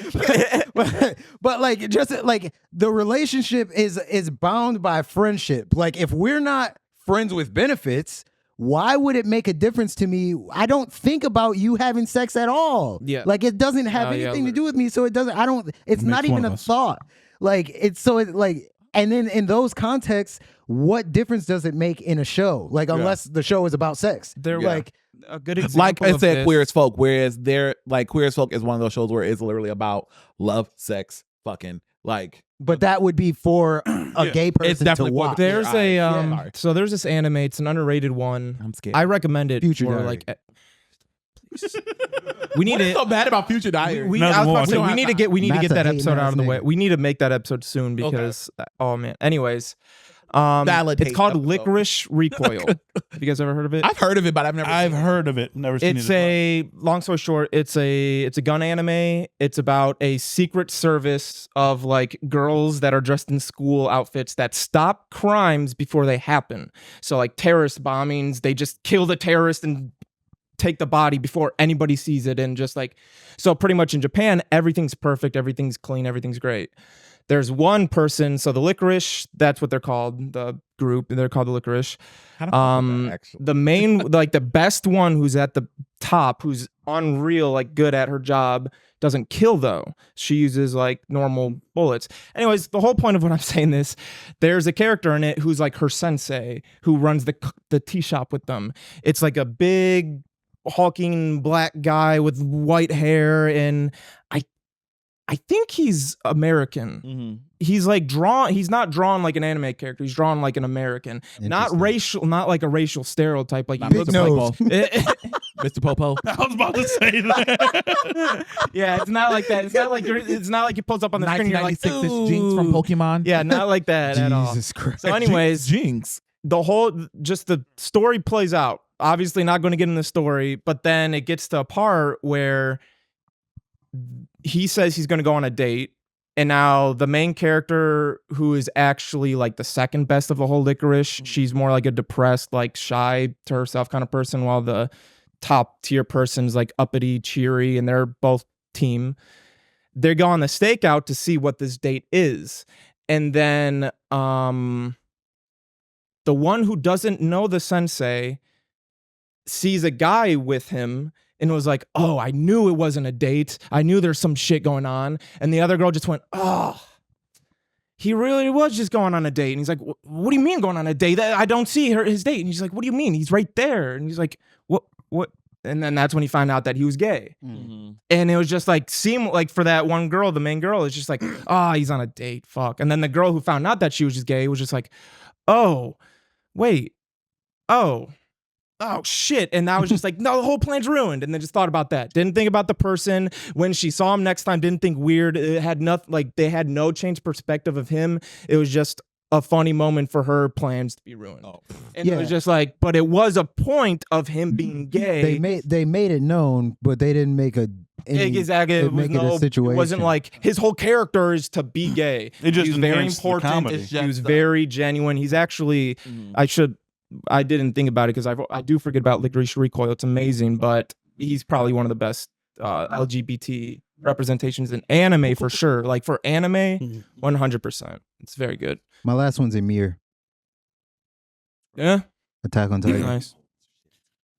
C: but like, just like the relationship is bound by friendship. Like, if we're not friends with benefits, why would it make a difference to me? I don't think about you having sex at all.
F: Yeah.
C: Like, it doesn't have anything to do with me. So it doesn't. It's not even a thought. Like, it's so it like. And then in those contexts, what difference does it make in a show? Like, unless the show is about sex.
F: They're like a good example.
D: Like I said,
F: this.
D: Queer as Folk, whereas they're like Queer as Folk is one of those shows where it's literally about love, sex, fucking like.
C: But that would be for a gay person to watch.
F: There's so there's this anime. It's an underrated one.
D: I'm scared.
F: I recommend it.
C: Future
F: for
C: Diary.
F: like. We need
D: What's so bad about Future Diary?
F: We need to get
C: Matt's
F: that
C: a
F: episode out of the
C: hating-ass
F: way.
C: nigga.
F: We need to make that episode soon because oh man. Anyways,
D: Valid
F: It's
D: hate
F: called
D: episode.
F: Licorice Recoil. Have you guys ever heard of it?
D: I've heard of it, but I've never.
E: I've
D: seen it.
E: heard of it, never seen
F: It's
E: it.
F: a long story short, it's a gun anime. It's about a secret service of like girls that are dressed in school outfits that stop crimes before they happen. So like terrorist bombings, they just kill the terrorist and take the body before anybody sees it. And just like, so pretty much in Japan, everything's perfect, everything's clean, everything's great. There's one person, so the Licorice, that's what they're called, the group, they're called the Licorice.
D: Actually.
F: The main, like the best one who's at the top, who's unreal, like good at her job, doesn't kill though. She uses like normal bullets. Anyways, the whole point of what I'm saying is there's a character in it who's like her sensei who runs the tea shop with them. It's like a big hulking black guy with white hair, and I think he's American.
D: Mm-hmm.
F: He's like drawn. He's not drawn like an anime character. He's drawn like an American, not
C: Interesting.
F: racial, not like a racial stereotype. Like
D: Not
F: you
D: Mr.
F: look
D: Popo.
F: like,
D: Mr. Popo.
E: I was about to say that.
F: yeah, it's not like that. It's not like he pulls up on the screen. And you're like,
D: 1996 is Jinx from
F: "Ooh."
D: Pokemon.
F: Yeah, not like that at all.
C: Jesus Christ.
F: So, anyways,
D: Jinx.
F: the story plays out. Obviously, not going to get in the story, but then it gets to a part where he says he's going to go on a date. And now the main character, who is actually like the second best of the whole Licorice, she's more like a depressed, like shy to herself kind of person, while the top tier person's like uppity, cheery, and they're both team. They go on the stakeout to see what this date is. And then the one who doesn't know the sensei sees a guy with him and was like, oh, I knew it wasn't a date. I knew there's some shit going on. And the other girl just went, oh, he really was just going on a date. And he's like, what do you mean going on a date? I don't see his date. And he's like, what do you mean? He's right there. And he's like, what? And then that's when he found out that he was gay.
D: Mm-hmm.
F: And it was just like, for that one girl, the main girl, it's just like, oh, he's on a date. Fuck. And then the girl who found out that she was just gay was just like, oh, wait. Oh shit. And I was just like, no, the whole plan's ruined. And then just thought about that. Didn't think about the person. When she saw him next time, didn't think weird. It had nothing, like they had no changed perspective of him. It was just a funny moment for her plans to be ruined.
D: Oh.
F: And it was just like, but it was a point of him being gay.
C: They made it known, but they didn't make
F: Exactly. It was
C: make it a situation.
F: It wasn't like his whole character is to be gay.
E: It just
F: He's very
E: enhanced the
F: important.
E: comedy.
F: He was very genuine. He's actually, I didn't think about it because I do forget about Licorice Recoil. It's amazing, but he's probably one of the best LGBT representations in anime for sure. Like for anime, 100%. It's very good.
C: My last one's Emir,
F: Yeah.
C: Attack on Titan.
F: Nice.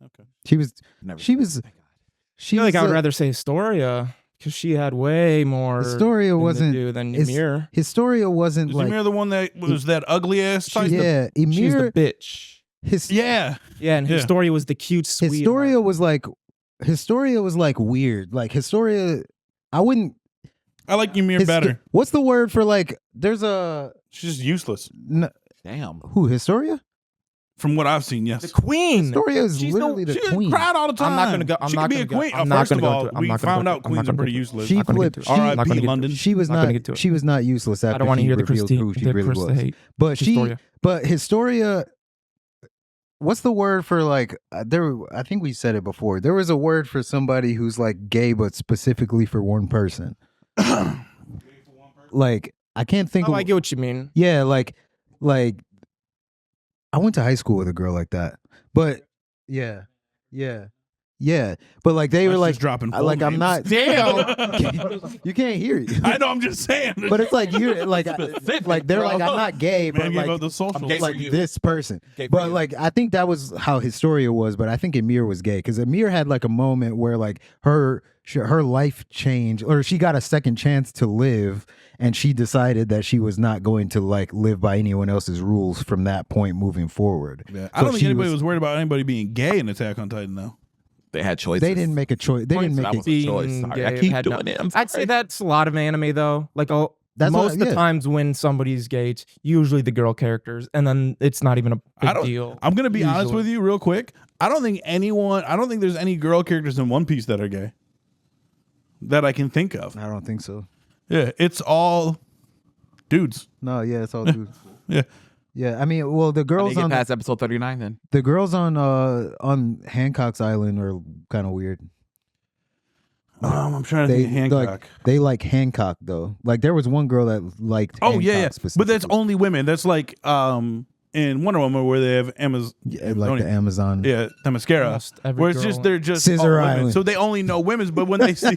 E: Okay.
C: She was
F: I feel like I would rather say Historia because she had way more
C: Historia wasn't
F: than
C: it's-
F: Ymir.
C: Historia wasn't
E: Is
C: like
E: Ymir the one that was that ugly ass type?
C: yeah
F: She's the
C: Emir
F: bitch.
E: Yeah.
F: Yeah, and
E: Yeah.
F: Historia was the cute, sweet.
C: Historia was like weird. Like Historia, I wouldn't.
E: I like Ymir better.
C: What's the word for like? There's a
E: She's just useless.
D: Damn.
C: who Historia?
E: From what I've seen, yes.
F: The queen.
C: Historia is
F: She's
C: literally the
E: She
C: queen.
E: cried all the time.
F: I'm not gonna go- I'm
E: she
F: not
E: could be
F: gonna
E: a
F: go-
E: queen.
F: I'm not
E: First
F: gonna
E: of
F: go
E: all,
F: to it. I'm
E: we
F: not gonna
E: found
F: go to
E: out
F: it. I'm
E: queens
F: not
E: are
F: gonna
E: pretty
F: go to it.
E: useless.
C: She
F: I'm not gonna
C: flipped.
F: get to it. I'm not gonna
E: R.I.P.
F: get to it.
E: London.
C: She was
F: I'm not gonna
C: not.
F: get to it.
C: She was not useless after
F: I don't want to
C: she
F: hear the
C: revealed who she really
F: Chris
C: was.
F: the hate.
C: But
F: Historia.
C: but Historia. What's the word for like? I think we said it before. There was a word for somebody who's like gay, but specifically for one person. Like I can't think.
F: Oh,
C: of,
F: I get what you mean.
C: Yeah, like I went to high school with a girl like that. But yeah. But like they were
E: That's
C: like
E: just dropping full
C: like I'm
E: names.
C: not.
F: Damn.
C: You can't hear it.
E: I know. I'm just saying.
C: But it's like you're like they're like I'm not gay, but
E: Man, give
C: like
E: up the social.
D: gay
C: like
D: for you.
C: this person.
D: Gay for
C: But
D: you.
C: like I think that was how Historia was, but I think Emir was gay because Emir had like a moment where like her life changed, or she got a second chance to live, and she decided that she was not going to like live by anyone else's rules from that point moving forward.
E: Yeah. I
C: So
E: don't think
C: she
E: anybody was worried about anybody being gay in Attack on Titan, though.
D: They had choices.
C: They didn't make a choice. They didn't make
D: That
C: it.
D: was a choice.
F: Being
D: Sorry, I
F: gay
D: keep
F: had
D: doing
F: no-
D: it. I'm
F: I'd say
D: sorry.
F: that's a lot of anime though. Like
C: That's
F: most of the
C: yeah.
F: times when somebody's gay, it's usually the girl characters, and then it's not even a big deal.
E: I'm gonna be honest
F: Usually.
E: with you, real quick. I don't think there's any girl characters in One Piece that are gay that I can think of.
C: I don't think so.
E: Yeah, it's all dudes.
C: No, yeah, it's all dudes.
E: Yeah,
C: Yeah, I mean, well, the
D: I
C: girls
D: need to get
C: on
D: past episode 39 then.
C: the girls on Hancock's Island are kind of weird.
E: I'm trying to think of Hancock.
C: They like Hancock though. Like there was one girl that liked.
E: Oh
C: Hancock
E: yeah. But that's
C: specifically.
E: only women. That's like in Wonder Woman where they have Amazon.
C: Yeah, like the Amazon.
E: Yeah, the mascara.
F: Almost every
E: Where it's
F: girl.
E: just they're just
C: Scissor
E: all women.
C: Island.
E: So they only know women's. But when they see,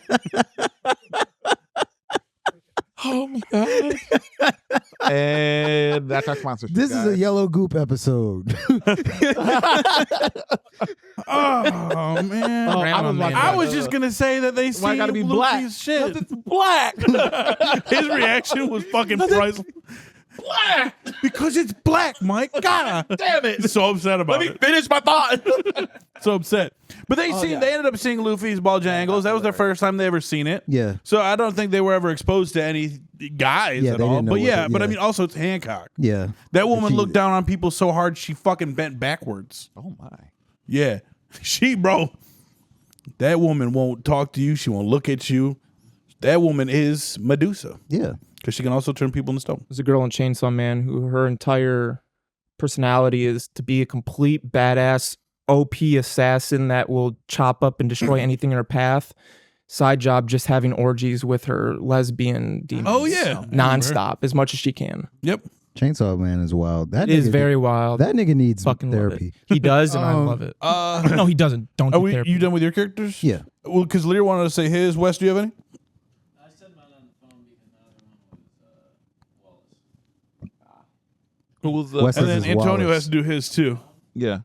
D: Oh my god. And that's our sponsorship.
C: This is a Yellow Goop episode.
E: oh man, I was just gonna say that they see
D: Why gotta be black?
E: Luffy's shit.
D: It's black.
E: His reaction was fucking priceless.
D: Black.
E: Because it's black, Mike. God
D: Damn it.
E: So upset about
D: Let me
E: it.
D: finish my thought.
E: So upset. But they ended up seeing Luffy's ball jangles. That was their first time they ever seen it.
C: Yeah.
E: So I don't think they were ever exposed to any guys
C: Yeah,
E: at
C: they
E: all.
C: didn't know
E: But
C: what
E: yeah,
C: it-
E: but I
C: yeah.
E: mean also it's Hancock.
C: Yeah.
E: That woman
C: She-
E: looked down on people so hard she fucking bent backwards.
D: Oh my.
E: Yeah. Bro. That woman won't talk to you. She won't look at you. That woman is Medusa.
C: Yeah.
E: Because she can also turn people into stone.
F: There's a girl in Chainsaw Man who her entire personality is to be a complete badass OP assassin that will chop up and destroy anything in her path. Side job, just having orgies with her lesbian demons.
E: Oh, yeah.
F: Nonstop, as much as she can.
E: Yep.
C: Chainsaw Man is wild. That
F: It is
C: nigga-
F: very wild.
C: That nigga needs
F: Fucking love
C: therapy.
F: it. He does, and I love it. No, he doesn't. Don't
E: Are
F: do therapy.
E: you done with your characters?
C: Yeah.
E: Well, because Lear wanted to say his. Wes, do you have any?
D: Who was
C: Wes
E: And
C: is
E: then
C: his
E: Antonio
C: Wallace.
E: has to do his too.
D: Yeah.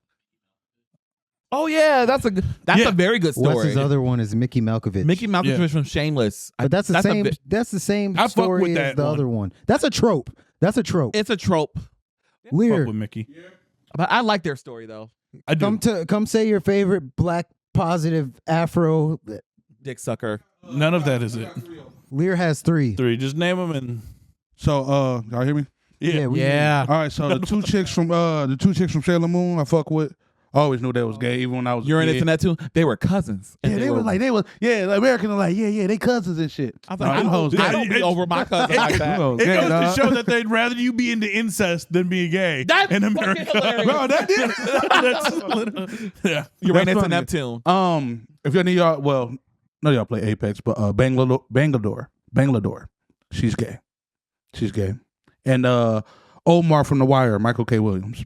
D: Oh yeah, that's
E: Yeah.
D: a very good story.
C: Wes's other one is Mickey Malkovich.
D: Mickey Malkovich
E: Yeah.
D: from Shameless.
C: But that's the same.
D: A,
C: That's the same
E: I fuck
C: story
E: with
C: as
E: that
C: the
E: one.
C: other one. That's a trope. That's a trope.
D: it's a trope,
E: Fuck
C: Lear,
E: with Mickey.
D: but I like their story though.
E: I do.
C: come say your favorite black positive Afro.
D: Dick sucker.
E: None of that is it.
C: Lear has three.
E: Just name them and
H: So, y'all hear me?
E: yeah.
F: Yeah.
H: All right. So the two chicks from Sailor Moon, I fuck with. I always knew that was gay, even when I was.
D: You're
H: a
D: in
H: kid.
D: it to that too. They were cousins. And
H: Yeah, they were like American are like, yeah, they cousins and shit.
D: I was like,
H: Them hoes
D: I
H: gay.
D: don't be over my cousin like that.
H: Them hoes
E: It
H: gay,
E: goes
H: dog.
E: to show that they'd rather you be into incest than be gay
D: That's
E: in
D: fucking
E: America.
D: hilarious.
H: Bro, that did.
E: Yeah.
D: Uranus
H: funny.
D: and Neptune.
H: If any of y'all, well, none of y'all play Apex, but Bangalore, she's gay, and Omar from The Wire, Michael K. Williams.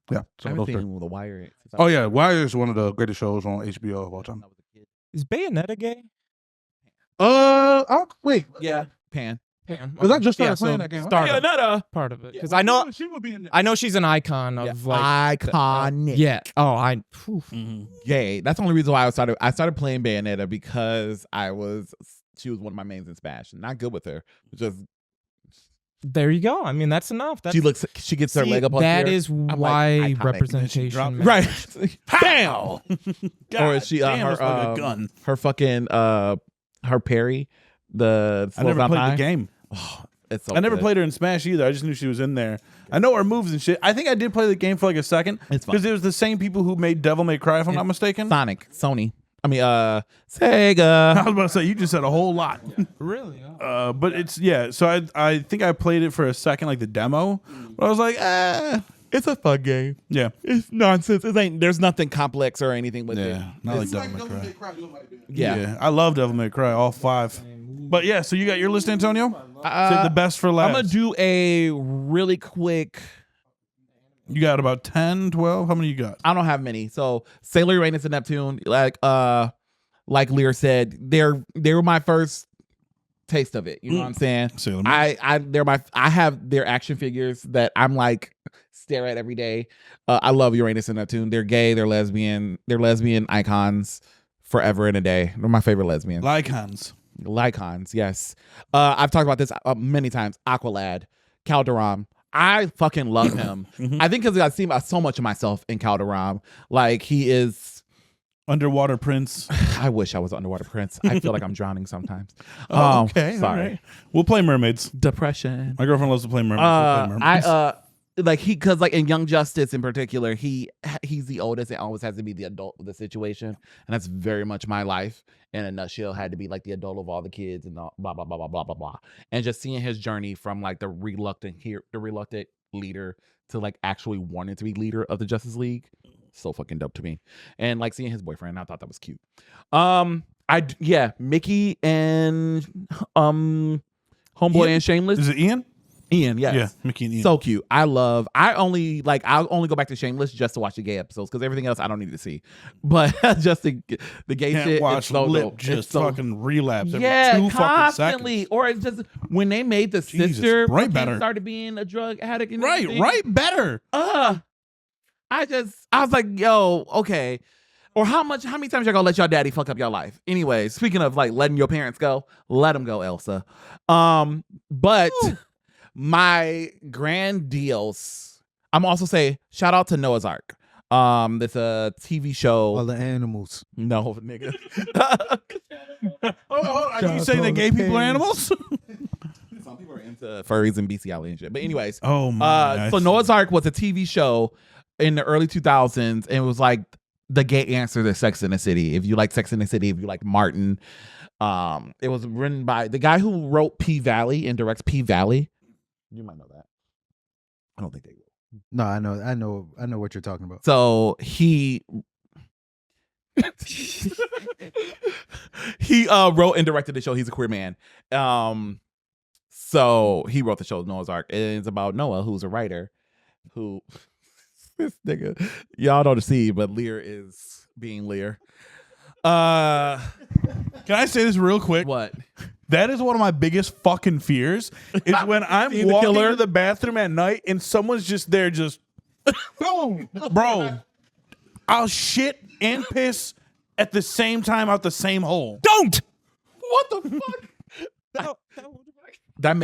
H: Yeah,
D: I
H: so
D: haven't
H: those
D: seen
H: three.
D: The Wire.
H: Oh yeah, Wire is one of the greatest shows on HBO of all time.
F: Is Bayonetta gay?
H: Wait,
D: Yeah, Pan.
H: because I just started
F: so
H: playing that game.
F: start
D: Yeah, not a
F: part of it because I know
H: she would be in there.
F: I know she's an icon of like
D: iconic.
F: yeah. Oh, I.
D: Gay. That's the only reason why I started playing Bayonetta because she was one of my mains in Smash. Not good with her. Just
F: There you go. I mean, that's enough. That's,
D: she gets her
F: See,
D: leg up on
F: that
D: here.
F: is
D: like,
F: why
D: iconic.
F: representation
D: Right.
E: Pow!
D: Or is she
E: damn,
D: her
E: it's like a gun.
D: her fucking her parry the
E: I never
D: slow
E: played
D: down
E: the
D: time?
E: game.
D: It's so
E: I never
D: good.
E: played her in Smash either. I just knew she was in there. I know her moves and shit. I think I did play the game for like a second
D: It's fun.
E: because it was the same people who made Devil May Cry, if I'm not mistaken.
D: Sony. I mean Sega.
E: I was about to say you just said a whole lot.
F: really.
E: But it's yeah. So I think I played it for a second, like the demo. But I was like,
D: It's a fun game.
E: yeah.
D: It's nonsense. There's nothing complex or anything with it.
E: Yeah, not like Devil May Cry.
D: Yeah.
E: I love Devil May Cry, all 5. But yeah, so you got your list, Antonio? Save the best for last.
D: I'm gonna do a really quick.
E: You got about 10, 12? How many you got?
D: I don't have many. So Sailor Uranus and Neptune, like Lear said, they were my first taste of it. You know what I'm saying?
E: Sailor Moon.
D: I have their action figures that I'm like stare at every day. I love Uranus and Neptune. They're gay, they're lesbian icons forever and a day. They're my favorite lesbians. Lycons, yes. I've talked about this many times. Aqualad, Calderon. I fucking love him. I think because I see so much of myself in Calderon. Like he is
E: Underwater Prince.
D: I wish I was Underwater Prince. I feel like I'm drowning sometimes.
E: Okay.
D: Sorry.
E: All right. We'll play mermaids.
D: Depression.
E: My girlfriend loves to play mermaids. We'll play mermaids.
D: Because like in Young Justice in particular, he's the oldest and always has to be the adult of the situation, and that's very much my life. In a nutshell, had to be like the adult of all the kids and blah blah blah blah blah blah blah. And just seeing his journey from like the reluctant leader to like actually wanting to be leader of the Justice League. So fucking dope to me. And like seeing his boyfriend, I thought that was cute. Mickey and Homeboy
E: Ian?
D: and Shameless.
E: Is it Ian?
D: Ian, yes.
E: Yeah, Mickey and Ian.
D: So cute. I'll only go back to Shameless just to watch the gay episodes because everything else I don't need to see. But just the gay
E: Can't
D: shit.
E: watch
D: it's so
E: Lip
D: dope.
E: just
D: It's so,
E: fucking relapse every
D: yeah,
E: 2 fucking
D: constantly.
E: seconds.
D: Or it's just when they made the
E: Jesus,
D: sister
E: right
D: fucking
E: better.
D: started being a drug addict. And
E: Right,
D: everything.
E: better.
D: I was like, yo, okay. Or how many times y'all gonna let your daddy fuck up your life? Anyway, speaking of like letting your parents go, let them go, Elsa. But my grand deals, I'm also say shout out to Noah's Ark. It's a TV show.
C: All the animals.
D: No, nigga.
E: Are you saying that gay people are animals?
D: Some people are into furries and bestiality and shit. But anyways,
E: Oh my.
D: so Noah's Ark was a TV show in the early 2000s, and it was like the gay answer to Sex in the City. If you like Sex in the City, if you like Martin, it was written by the guy who wrote P Valley and directs P Valley. You might know that. I don't think they will.
C: No, I know what you're talking about.
D: So he wrote and directed the show. He's a queer man. So he wrote the show Noah's Ark. And it's about Noah, who's a writer, who this nigga, y'all don't see, but Lear is being Lear.
E: Can I say this real quick?
D: What?
E: That is one of my biggest fucking fears. Is when I'm
D: See the
E: walking
D: killer?
E: to the bathroom at night and someone's just there, just bro. I'll shit and piss at the same time out the same hole.
F: Don't.
D: What the fuck? That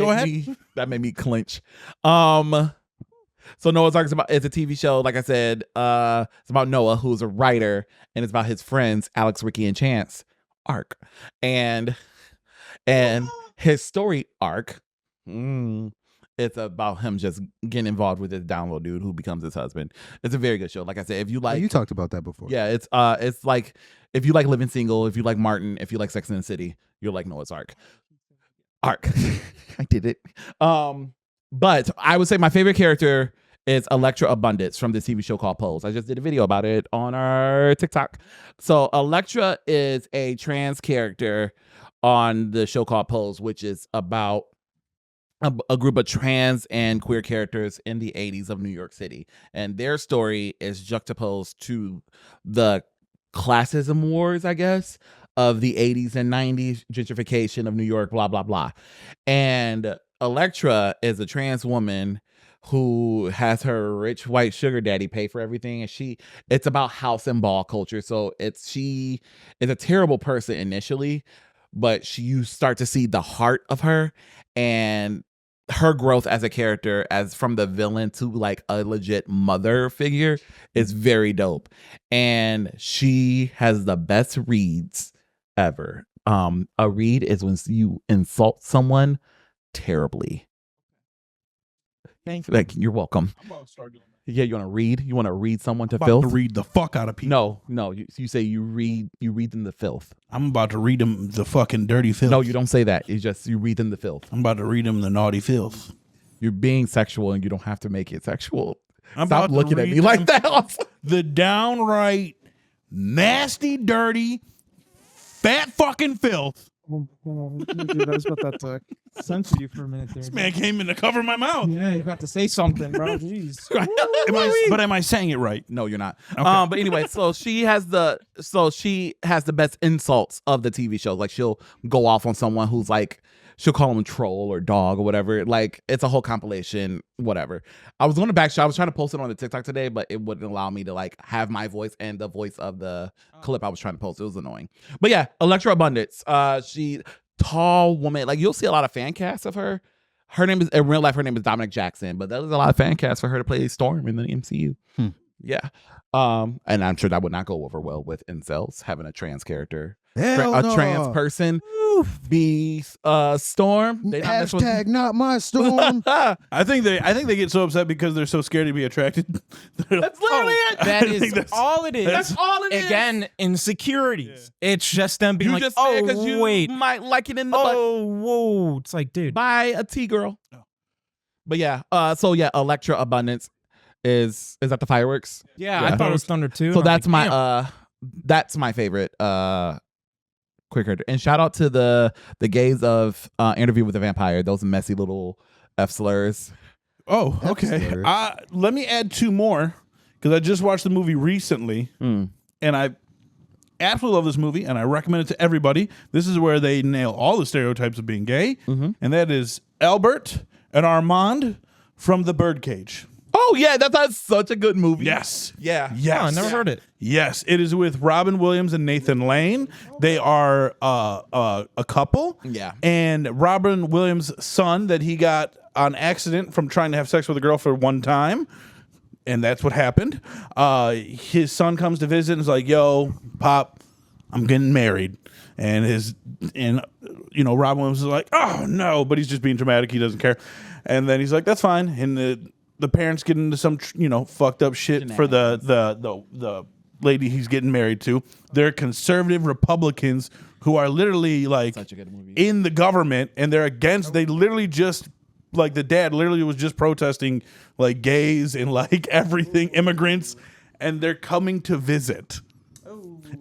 D: made me clench. So Noah's Ark is a TV show. Like I said, it's about Noah, who's a writer, and it's about his friends Alex, Ricky, and Chance arc, and his story arc. It's about him just getting involved with this down low dude who becomes his husband. It's a very good show. Like I said, if you like,
C: You talked about that before.
D: yeah, it's like if you like Living Single, if you like Martin, if you like Sex and the City, you'll like Noah's Ark. I did it. But I would say my favorite character is Electra Abundance from this TV show called Pose. I just did a video about it on our TikTok. So Electra is a trans character on the show called Pose, which is about a group of trans and queer characters in the 80s of New York City. And their story is juxtaposed to the classism wars, I guess, of the 80s and 90s, gentrification of New York, blah, blah, blah. And Electra is a trans woman who has her rich white sugar daddy pay for everything. And it's about house and ball culture. So she is a terrible person initially, but you start to see the heart of her and her growth as a character, as from the villain to like a legit mother figure, is very dope. And she has the best reads ever. A read is when you insult someone terribly. Thanks. Like, you're welcome.
E: I'm about to start doing that.
D: Yeah, you want to read? You want to read someone to
E: I'm about
D: filth?
E: to read the fuck out of people.
D: No. You say you read them the filth.
E: I'm about to read them the fucking dirty filth.
D: No, you don't say that. It's just you read them the filth.
E: I'm about to read them the naughty filth.
D: You're being sexual and you don't have to make it sexual.
E: I'm
D: Stop
E: about to
D: looking at
E: read
D: me like
E: them
D: that.
E: The downright nasty, dirty, fat fucking filth.
F: Dude, I was about to censor you for a minute there.
E: This man came in to cover my mouth.
F: Yeah, you got to say something, bro. Jeez.
E: Am I saying it right?
D: No, you're not.
E: Okay.
D: But anyway, so she has the best insults of the TV show. Like, she'll go off on someone who's like, she'll call him troll or dog or whatever. Like, it's a whole compilation, whatever. I was going to backshot. I was trying to post it on the TikTok today, but it wouldn't allow me to like have my voice and the voice of the clip I was trying to post. It was annoying. But yeah, Electra Abundance. She tall woman. Like, you'll see a lot of fan casts of her. Her name is, in real life, her name is Dominic Jackson, but there's a lot of fan casts for her to play Storm in the MCU. Yeah. And I'm sure that would not go over well with incels, having a trans character.
C: Hell no.
D: Trans person be Storm. They not mess with-
C: Hashtag not my Storm.
E: I think they get so upset because they're so scared to be attracted.
D: That's literally it.
F: That
E: I think
F: is
E: that's-
F: all it is.
D: That's all it is.
F: Again, insecurities. It's just them being
D: You
F: like,
D: just say it
F: oh,
D: you
F: wait.
D: might like it in the butt.
F: Oh, whoa. It's like, dude.
D: Buy a T girl. But yeah, so yeah, Electra Abundance is that the fireworks?
F: Yeah, I thought it was Thunder too.
D: So
F: and I'm
D: that's
F: like,
D: my
F: damn.
D: that's my favorite quicker. And shout out to the gays of Interview with the Vampire. Those messy little F slurs.
E: Oh, okay.
C: Slurs.
E: Let me add 2 more because I just watched the movie recently, and I absolutely love this movie, and I recommend it to everybody. This is where they nail all the stereotypes of being gay, and that is Albert and Armand from The Birdcage.
D: Oh yeah, that's such a good movie.
E: Yes.
D: Yeah.
E: Yes.
F: Oh, I never heard it.
E: Yes, it is with Robin Williams and Nathan Lane. They are a couple.
D: Yeah.
E: And Robin Williams' son that he got on accident from trying to have sex with a girl for one time. And that's what happened. His son comes to visit and is like, yo, Pop, I'm getting married. And Robin Williams is like, oh no, but he's just being dramatic. He doesn't care. And then he's like, that's fine. And the parents get into some, fucked up shit for the lady he's getting married to. They're conservative Republicans who are literally like
D: Such a good movie.
E: in the government, and they're against. They literally just like the dad literally was just protesting like gays and like everything, immigrants, and they're coming to visit.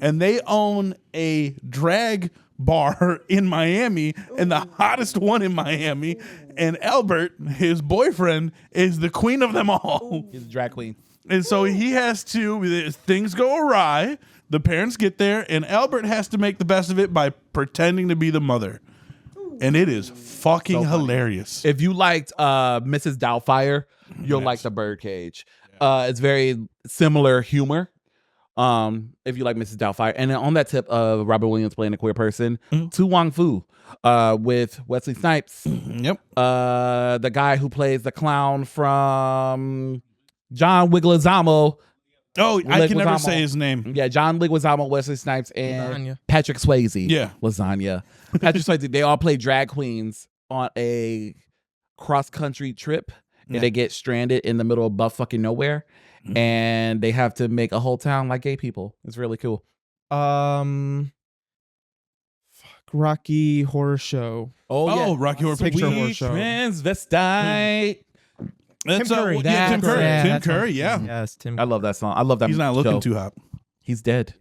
E: And they own a drag bar in Miami, and the hottest one in Miami. And Albert, his boyfriend, is the queen of them all.
D: He's a drag queen.
E: And so he has to, things go awry, the parents get there, and Albert has to make the best of it by pretending to be the mother. And it is fucking hilarious.
D: If you liked Mrs. Doubtfire, you'll like The Birdcage. It's very similar humor. If you like Mrs. Doubtfire. And then on that tip of Robert Williams playing a queer person, Tu Wong Fu with Wesley Snipes.
E: Yep.
D: The guy who plays the clown from John Leguizamo.
E: Oh, I can never
D: Leguizamo.
E: say his name.
D: Yeah, John Leguizamo, Wesley Snipes, and
F: Lasagna.
D: Patrick Swayze.
E: Yeah.
D: Lasagna. Patrick Swayze, they all play drag queens on a cross-country trip. And they get stranded in the middle of butt fucking nowhere. And they have to make a whole town like gay people. It's really cool.
F: Rocky Horror Show.
E: Oh, Rocky Horror Picture
F: Horror Show.
D: Transvestite.
E: That's
F: Tim Curry.
E: Tim
F: That's
E: Curry.
F: it.
E: Tim
F: That's
E: Curry,
F: it.
E: yeah.
F: Yes, Tim.
D: I love that song. I love that
E: He's not looking
D: show.
E: too hot.
D: He's dead.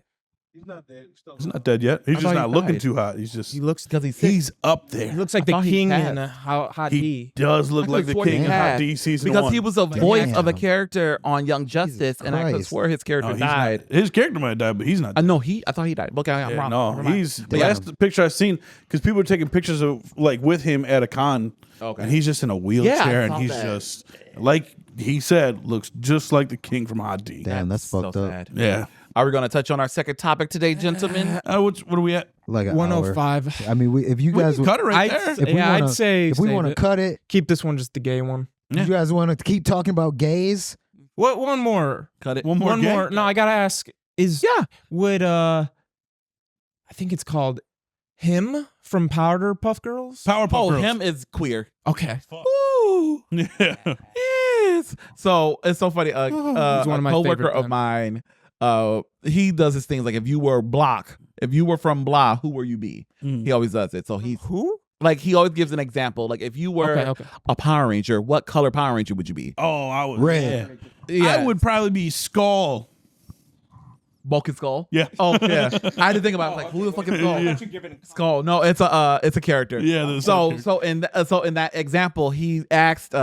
H: He's not dead.
E: He's not dead yet. He's
D: I
E: just
D: thought
E: not
D: he
E: looking
D: died.
E: too hot. He's just
F: He looks.
D: Because he's sick.
E: he's up
F: He
E: there.
F: looks like
D: I
F: the
D: thought he
F: king
D: passed.
F: in How Hot
E: He
F: D.
E: does look like the
D: before he
E: king of Hot
D: passed.
E: D season
D: because
E: 1.
D: he was a voice of a
C: Damn.
D: character on Young Justice, and I could
C: Christ.
D: swear his character
E: No, he's not.
D: died.
E: His character might have died, but he's not.
D: No, I thought he died. Okay, I'm
E: Yeah,
D: wrong.
E: no,
D: Never mind.
E: he's the
D: Yeah.
E: last picture I've seen because people were taking pictures of like with him at a con,
D: Okay.
E: and he's just in a wheelchair,
D: Yeah, I
E: and
D: saw
E: he's
D: that.
E: just like he said, looks just like the king from Hot D.
C: Damn, that's
D: so
C: fucked up.
D: sad.
E: Yeah.
D: Are we going to touch on our second topic today, gentlemen?
E: What are we at?
C: Like an
F: 105.
C: hour. I mean, if you
E: We
C: guys
E: can cut it right there.
C: if we
F: Yeah,
C: wanna,
F: I'd say
C: if we
F: save
C: want to
F: it.
C: cut it,
F: Keep this one just the gay one.
C: you guys want to keep talking about gays?
F: What? One more.
D: Cut it.
E: One more.
F: One
E: gay?
F: more. No, I gotta ask. Would I think it's called him from Powderpuff Girls?
E: Powerpuff
D: Oh,
E: Girls.
D: him is queer.
F: Okay.
D: Ooh.
E: Yeah.
D: Yes. So it's so funny.
F: He's one of
D: A
F: my
D: coworker
F: favorite
D: of mine, he does his things like if you were from blah, who will you be? He always does it. So he's
F: Who?
D: like he always gives an example. Like if you were
F: Okay.
D: a Power Ranger, what color Power Ranger would you be?
E: Oh, I would.
C: Red.
E: Yeah. I would probably be Skull.
D: Bulk and Skull.
E: Yeah.
D: Oh yeah. I had to think about it, like who the fuck is Skull? Skull. No, it's a character.
E: Yeah, there's
D: So
E: something.
D: so in that example, he asked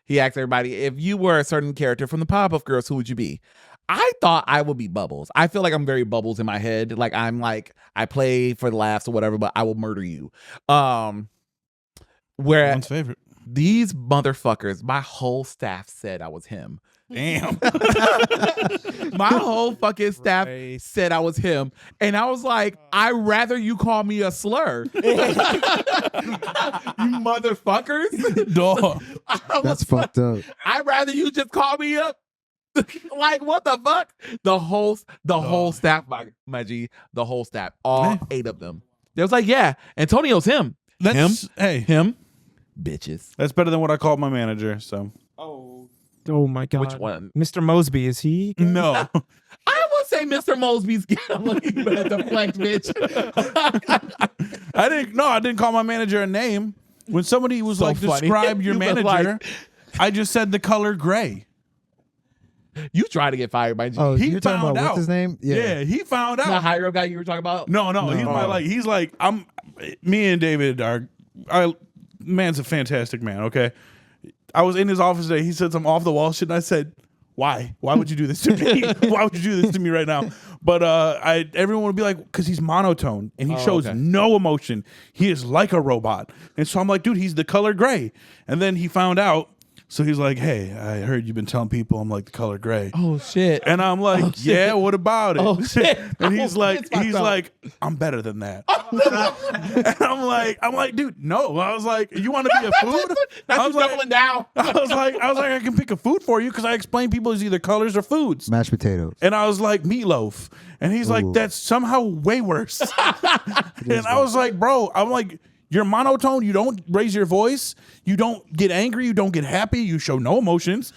D: everybody if you were a certain character from the Powerpuff Girls, who would you be? I thought I would be Bubbles. I feel like I'm very Bubbles in my head. Like I play for the laughs or whatever, but I will murder you. Whereas
E: One's favorite.
D: these motherfuckers, my whole staff said I was him.
E: Damn.
D: My whole fucking staff said I was him. And I was like, I'd rather you call me a slur. You motherfuckers.
E: Dog.
C: That's fucked up.
D: I'd rather you just call me up. Like, what the fuck? The whole staff, my G, the whole staff, all 8 of them. They was like, yeah, Antonio's him. Him. Bitches.
E: That's better than what I called my manager. So
F: Oh my God.
D: Which one?
F: Mr. Mosby, is he?
E: no.
D: I would say Mr. Mosby's Look, you better deflect, bitch.
E: I didn't call my manager a name. When somebody was
D: So
E: like,
D: funny.
E: describe your
D: You was
E: manager,
D: like-
E: I just said the color gray.
D: You try to get fired by G.
C: Oh,
E: He
C: you're talking
E: found
C: about
E: out.
C: what's his name?
E: Yeah, he found
D: the
E: out.
D: Hyro guy you were talking about?
E: No, he's like, me and David man's a fantastic man, okay? I was in his office today. He said some off the wall shit, and I said, why? Why would you do this to me? Why would you do this to me right now? But everyone would be like, because he's monotone and he shows no emotion. He is like a robot. And so I'm like, dude, he's the color gray. And then he found out. So he's like, hey, I heard you've been telling people I'm like the color gray.
D: Oh shit.
E: And I'm like, yeah, what about it?
D: Oh shit.
E: And he's like,
D: it's fucked up.
E: I'm better than that. And I'm like, dude, no. I was like, you want to be a food?
D: That's
E: I
D: you
E: was like,
D: doubling down.
E: I was like, I can pick a food for you because I explain people as either colors or foods.
C: Mashed potatoes.
E: And I was like, meatloaf. And he's like, that's somehow way worse. And I was like, bro, I'm like, you're monotone. You don't raise your voice. You don't get angry. You don't get happy. You show no emotions.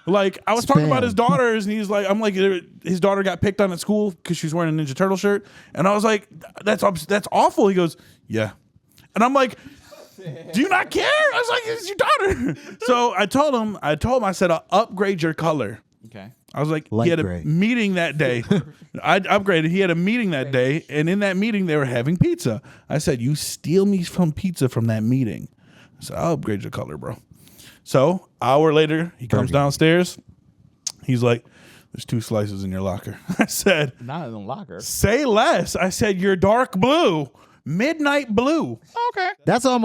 E: Like, I was talking about his daughters, and he's like, I'm like, his daughter got picked on at school because she's wearing a Ninja Turtle shirt. And I was like, that's awful. He goes, yeah. And I'm like, do you not care? I was like, it's your daughter. So I told him, I said, I'll upgrade your color.
D: Okay.
E: I was like,
C: Light
E: he had
C: gray.
E: a meeting that day. I upgraded. He had a meeting that day, and in that meeting, they were having pizza. I said, you steal me from pizza from that meeting. I said, I'll upgrade your color, bro. So, hour later, he comes downstairs. He's like, there's 2 slices in your locker. I said,
D: Not in the locker.
E: say less. I said, you're dark blue, midnight blue.
D: Okay.
C: That's a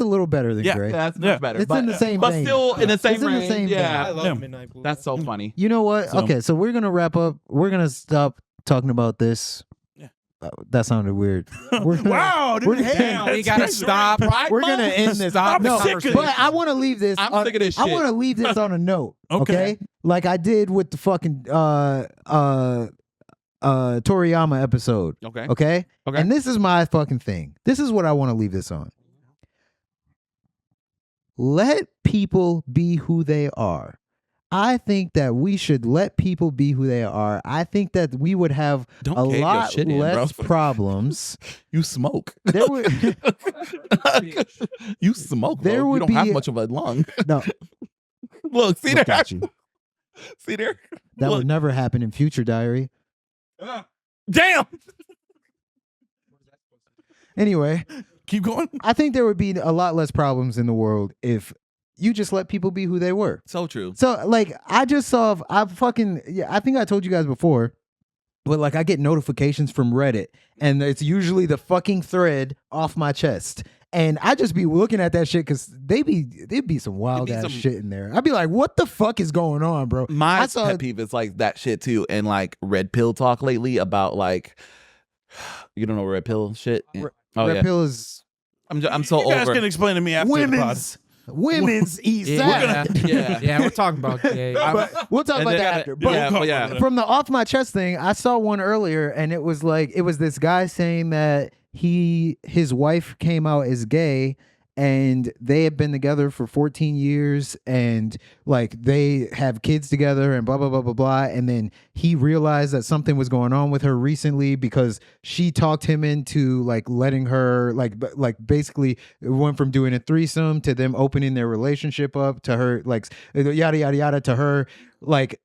C: little better than
E: Yeah.
C: gray.
D: That's
E: Yeah.
D: much better.
C: It's in the same
D: but
C: vein.
D: still in the same
C: It's in the
D: range.
C: same vein.
D: yeah.
F: I love
E: Yeah.
F: Midnight Blue.
D: That's so funny.
C: You know what?
E: So-
C: Okay, so we're gonna wrap up. We're gonna stop talking about this.
E: Yeah.
C: That sounded weird. We're gonna,
E: Wow, dude.
C: we're-
E: Damn,
F: we
E: that's
F: gotta
E: crazy.
F: stop.
C: We're gonna end this.
F: Stop
E: I'm
F: the
E: sick of
F: conversation.
C: But I want to leave this.
D: I'm sick of this
C: I
D: shit.
C: want to leave this on a note.
E: Okay.
C: Okay. Like I did with the fucking Toriyama episode.
D: Okay.
C: Okay.
D: Okay.
C: And this is my fucking thing. This is what I want to leave this on. Let people be who they are. I think that we should let people be who they are. I think that we would have
D: Don't
C: a
D: cave your
C: lot
D: shit in,
C: less
D: bro.
C: problems.
D: You smoke.
C: There would
D: You smoke. Bro.
C: There
D: You
C: would
D: don't have
C: be-
D: much of a lung.
C: no.
D: Look, see
C: Look
D: there.
C: at you.
D: See there.
C: That
D: Look.
C: would never happen in Future Diary.
D: Damn.
C: Anyway,
E: Keep going.
C: I think there would be a lot less problems in the world if you just let people be who they were.
D: So true.
C: So, like, I just saw, I think I told you guys before, but like, I get notifications from Reddit, and it's usually the fucking thread off my chest. And I just be looking at that shit because there'd be some wild ass
D: some-
C: shit in there. I'd be like, what the fuck is going on, bro?
D: My
C: I saw
D: pet peeve is like that shit too, and like red pill talk lately about like, you don't know red pill shit. Yeah. Oh
C: Red
D: yeah,
C: Pill is
D: I'm so
E: You guys
D: over.
E: can explain to me after the pod.
C: women's East
F: Yeah,
C: Side.
F: yeah, we're talking about gay.
C: But we'll talk
D: And
C: about
D: then-
C: that after. But
D: yeah, but yeah.
C: from the off my chest thing, I saw one earlier, and it was this guy saying that his wife came out as gay, and they had been together for 14 years, and like they have kids together, and blah blah blah blah blah. And then he realized that something was going on with her recently because she talked him into like letting her like basically it went from doing a threesome to them opening their relationship up to her like yada yada yada to her like.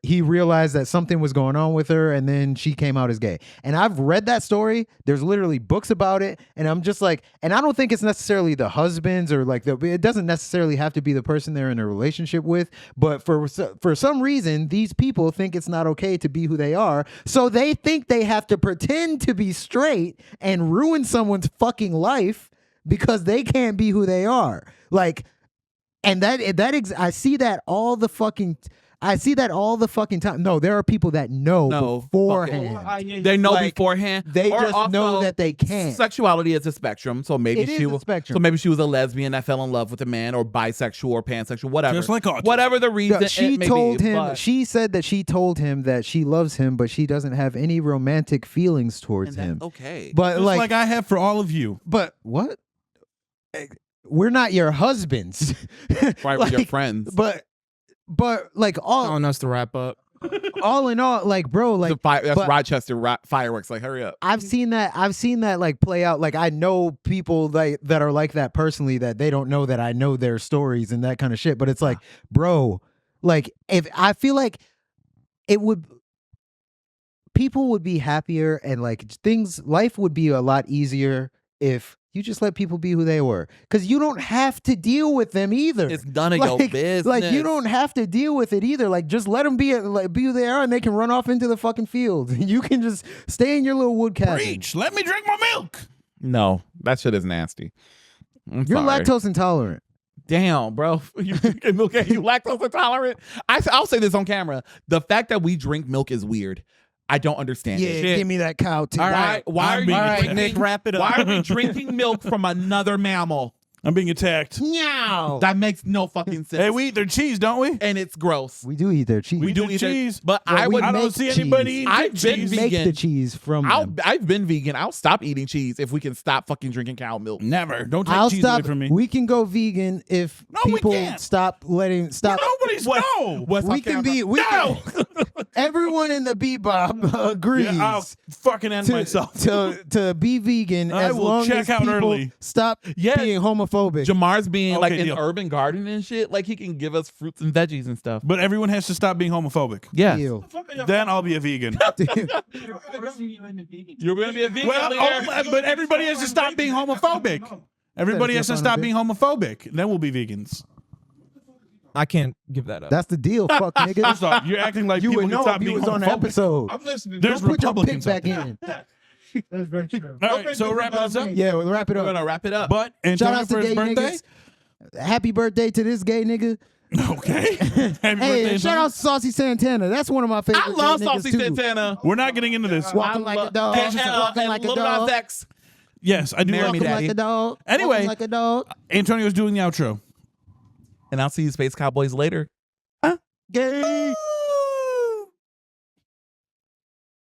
C: He realized that something was going on with her, and then she came out as gay. And I've read that story. There's literally books about it, and I'm just like, and I don't think it's necessarily the husbands or like it doesn't necessarily have to be the person they're in a relationship with. But for some reason, these people think it's not okay to be who they are, so they think they have to pretend to be straight and ruin someone's fucking life because they can't be who they are. Like, and I see that all the fucking. I see that all the fucking time. No, there are people that know beforehand.
D: They know
C: Like,
D: beforehand.
C: They
D: Or
C: just know
D: also,
C: that they can't.
D: Sexuality is a spectrum, so maybe
C: It is a spectrum.
D: So maybe she was a lesbian that fell in love with a man, or bisexual, or pansexual, whatever.
E: Just like autism.
D: whatever the reason.
C: No, she
D: it may
C: told
D: be,
C: him.
D: but-
C: She said that she told him that she loves him, but she doesn't have any romantic feelings towards
D: and that's
C: him.
D: okay.
C: But
E: Just
C: like,
E: like I have for all of you.
C: but what? We're not your husbands,
D: right with your
C: like,
D: friends.
C: But like all.
F: Telling us to wrap up.
C: all in all, like, bro, like,
D: That's
C: but
D: Rochester fireworks. Like, hurry up.
C: I've seen that like play out. Like, I know people that are like that personally, that they don't know that I know their stories and that kind of shit. But it's like, bro, like, if I feel like people would be happier, and like life would be a lot easier if you just let people be who they were, because you don't have to deal with them either.
D: It's none of your business.
C: Like, you don't have to deal with it either. Like, just let them be who they are, and they can run off into the fucking field. You can just stay in your little wood cabin.
E: Preach. Let me drink my milk.
D: No, that shit is nasty.
C: You're lactose intolerant.
D: Damn, bro. You drinking milk and you lactose intolerant? I'll say this on camera. The fact that we drink milk is weird. I don't understand
C: Yeah,
D: it.
C: give me that cow too.
D: All right, why are you drinking,
F: Nick, wrap it up.
D: Why are we drinking milk from another mammal?
E: I'm being attacked.
C: Meow.
D: That makes no fucking sense.
E: Hey, we eat their cheese, don't we?
D: And it's gross.
C: We do eat their cheese.
E: We do
D: eat
E: eat cheese.
D: But
C: Well,
D: I
C: we
D: would.
E: I don't
C: make
E: see anybody
C: cheese.
E: eating
D: I've been
E: cheese.
C: make
D: vegan.
C: the cheese from them.
D: I've been vegan. I'll stop eating cheese if we can stop fucking drinking cow milk.
E: Never. Don't take
C: I'll
E: cheese
C: stop.
E: away from me.
C: We can go vegan if
E: we
C: people
E: can't.
C: stop.
E: Nobody's no.
D: What's
C: We
D: on
C: can
D: camera?
C: be. We
E: No.
C: can, everyone in the Bebop agrees.
E: Yeah, I'll fucking end myself.
C: to be vegan
E: I
C: as
E: will
C: long
E: check
C: as
E: out
C: people
E: early.
C: stop
D: Yeah.
C: being homophobic.
D: Jamar's being like
E: Okay,
D: in
E: deal.
D: urban garden and shit. Like he can give us fruits and veggies and stuff.
E: But everyone has to stop being homophobic.
D: Yeah.
C: Deal.
E: Then I'll be a vegan.
D: You're gonna be a vegan.
E: But everybody has to stop being homophobic. Everybody has to stop being homophobic. Then we'll be vegans.
F: I can't give that up.
C: That's the deal, fuck nigga.
E: First off, you're acting like
C: You
E: people
C: would
E: can
C: know
E: stop
C: if you
E: being
C: was on the
E: homophobic.
C: episode.
I: I'm listening.
E: There's
C: Don't put your pick
E: Republicans.
C: back
E: out there.
C: in.
I: That's very true.
E: All right, so wrap this up.
C: Yeah, we'll wrap it
D: We're
C: up.
D: gonna wrap it up.
E: But
C: Shout
E: Antonio
C: out
E: for
C: to
E: his
C: gay
E: birthday.
C: niggas. Happy birthday to this gay nigga.
E: Okay. Happy birthday,
C: Hey, and shout
E: Antonio.
C: out to Saucy Santana. That's one of my favorite.
D: I love
C: gay niggas,
D: Saucy
C: too.
D: Santana.
E: We're not getting into this.
C: Walking like a dog. Walking like a
D: Lil
C: dog.
D: Nas X.
E: Yes, I do.
D: Marry
E: love
D: me,
C: Walking
E: that.
C: like
D: Daddy.
C: a dog.
E: Anyway.
C: Walking like a dog.
E: Antonio's doing the outro.
D: And I'll see you Space Cowboys later.
C: Gay.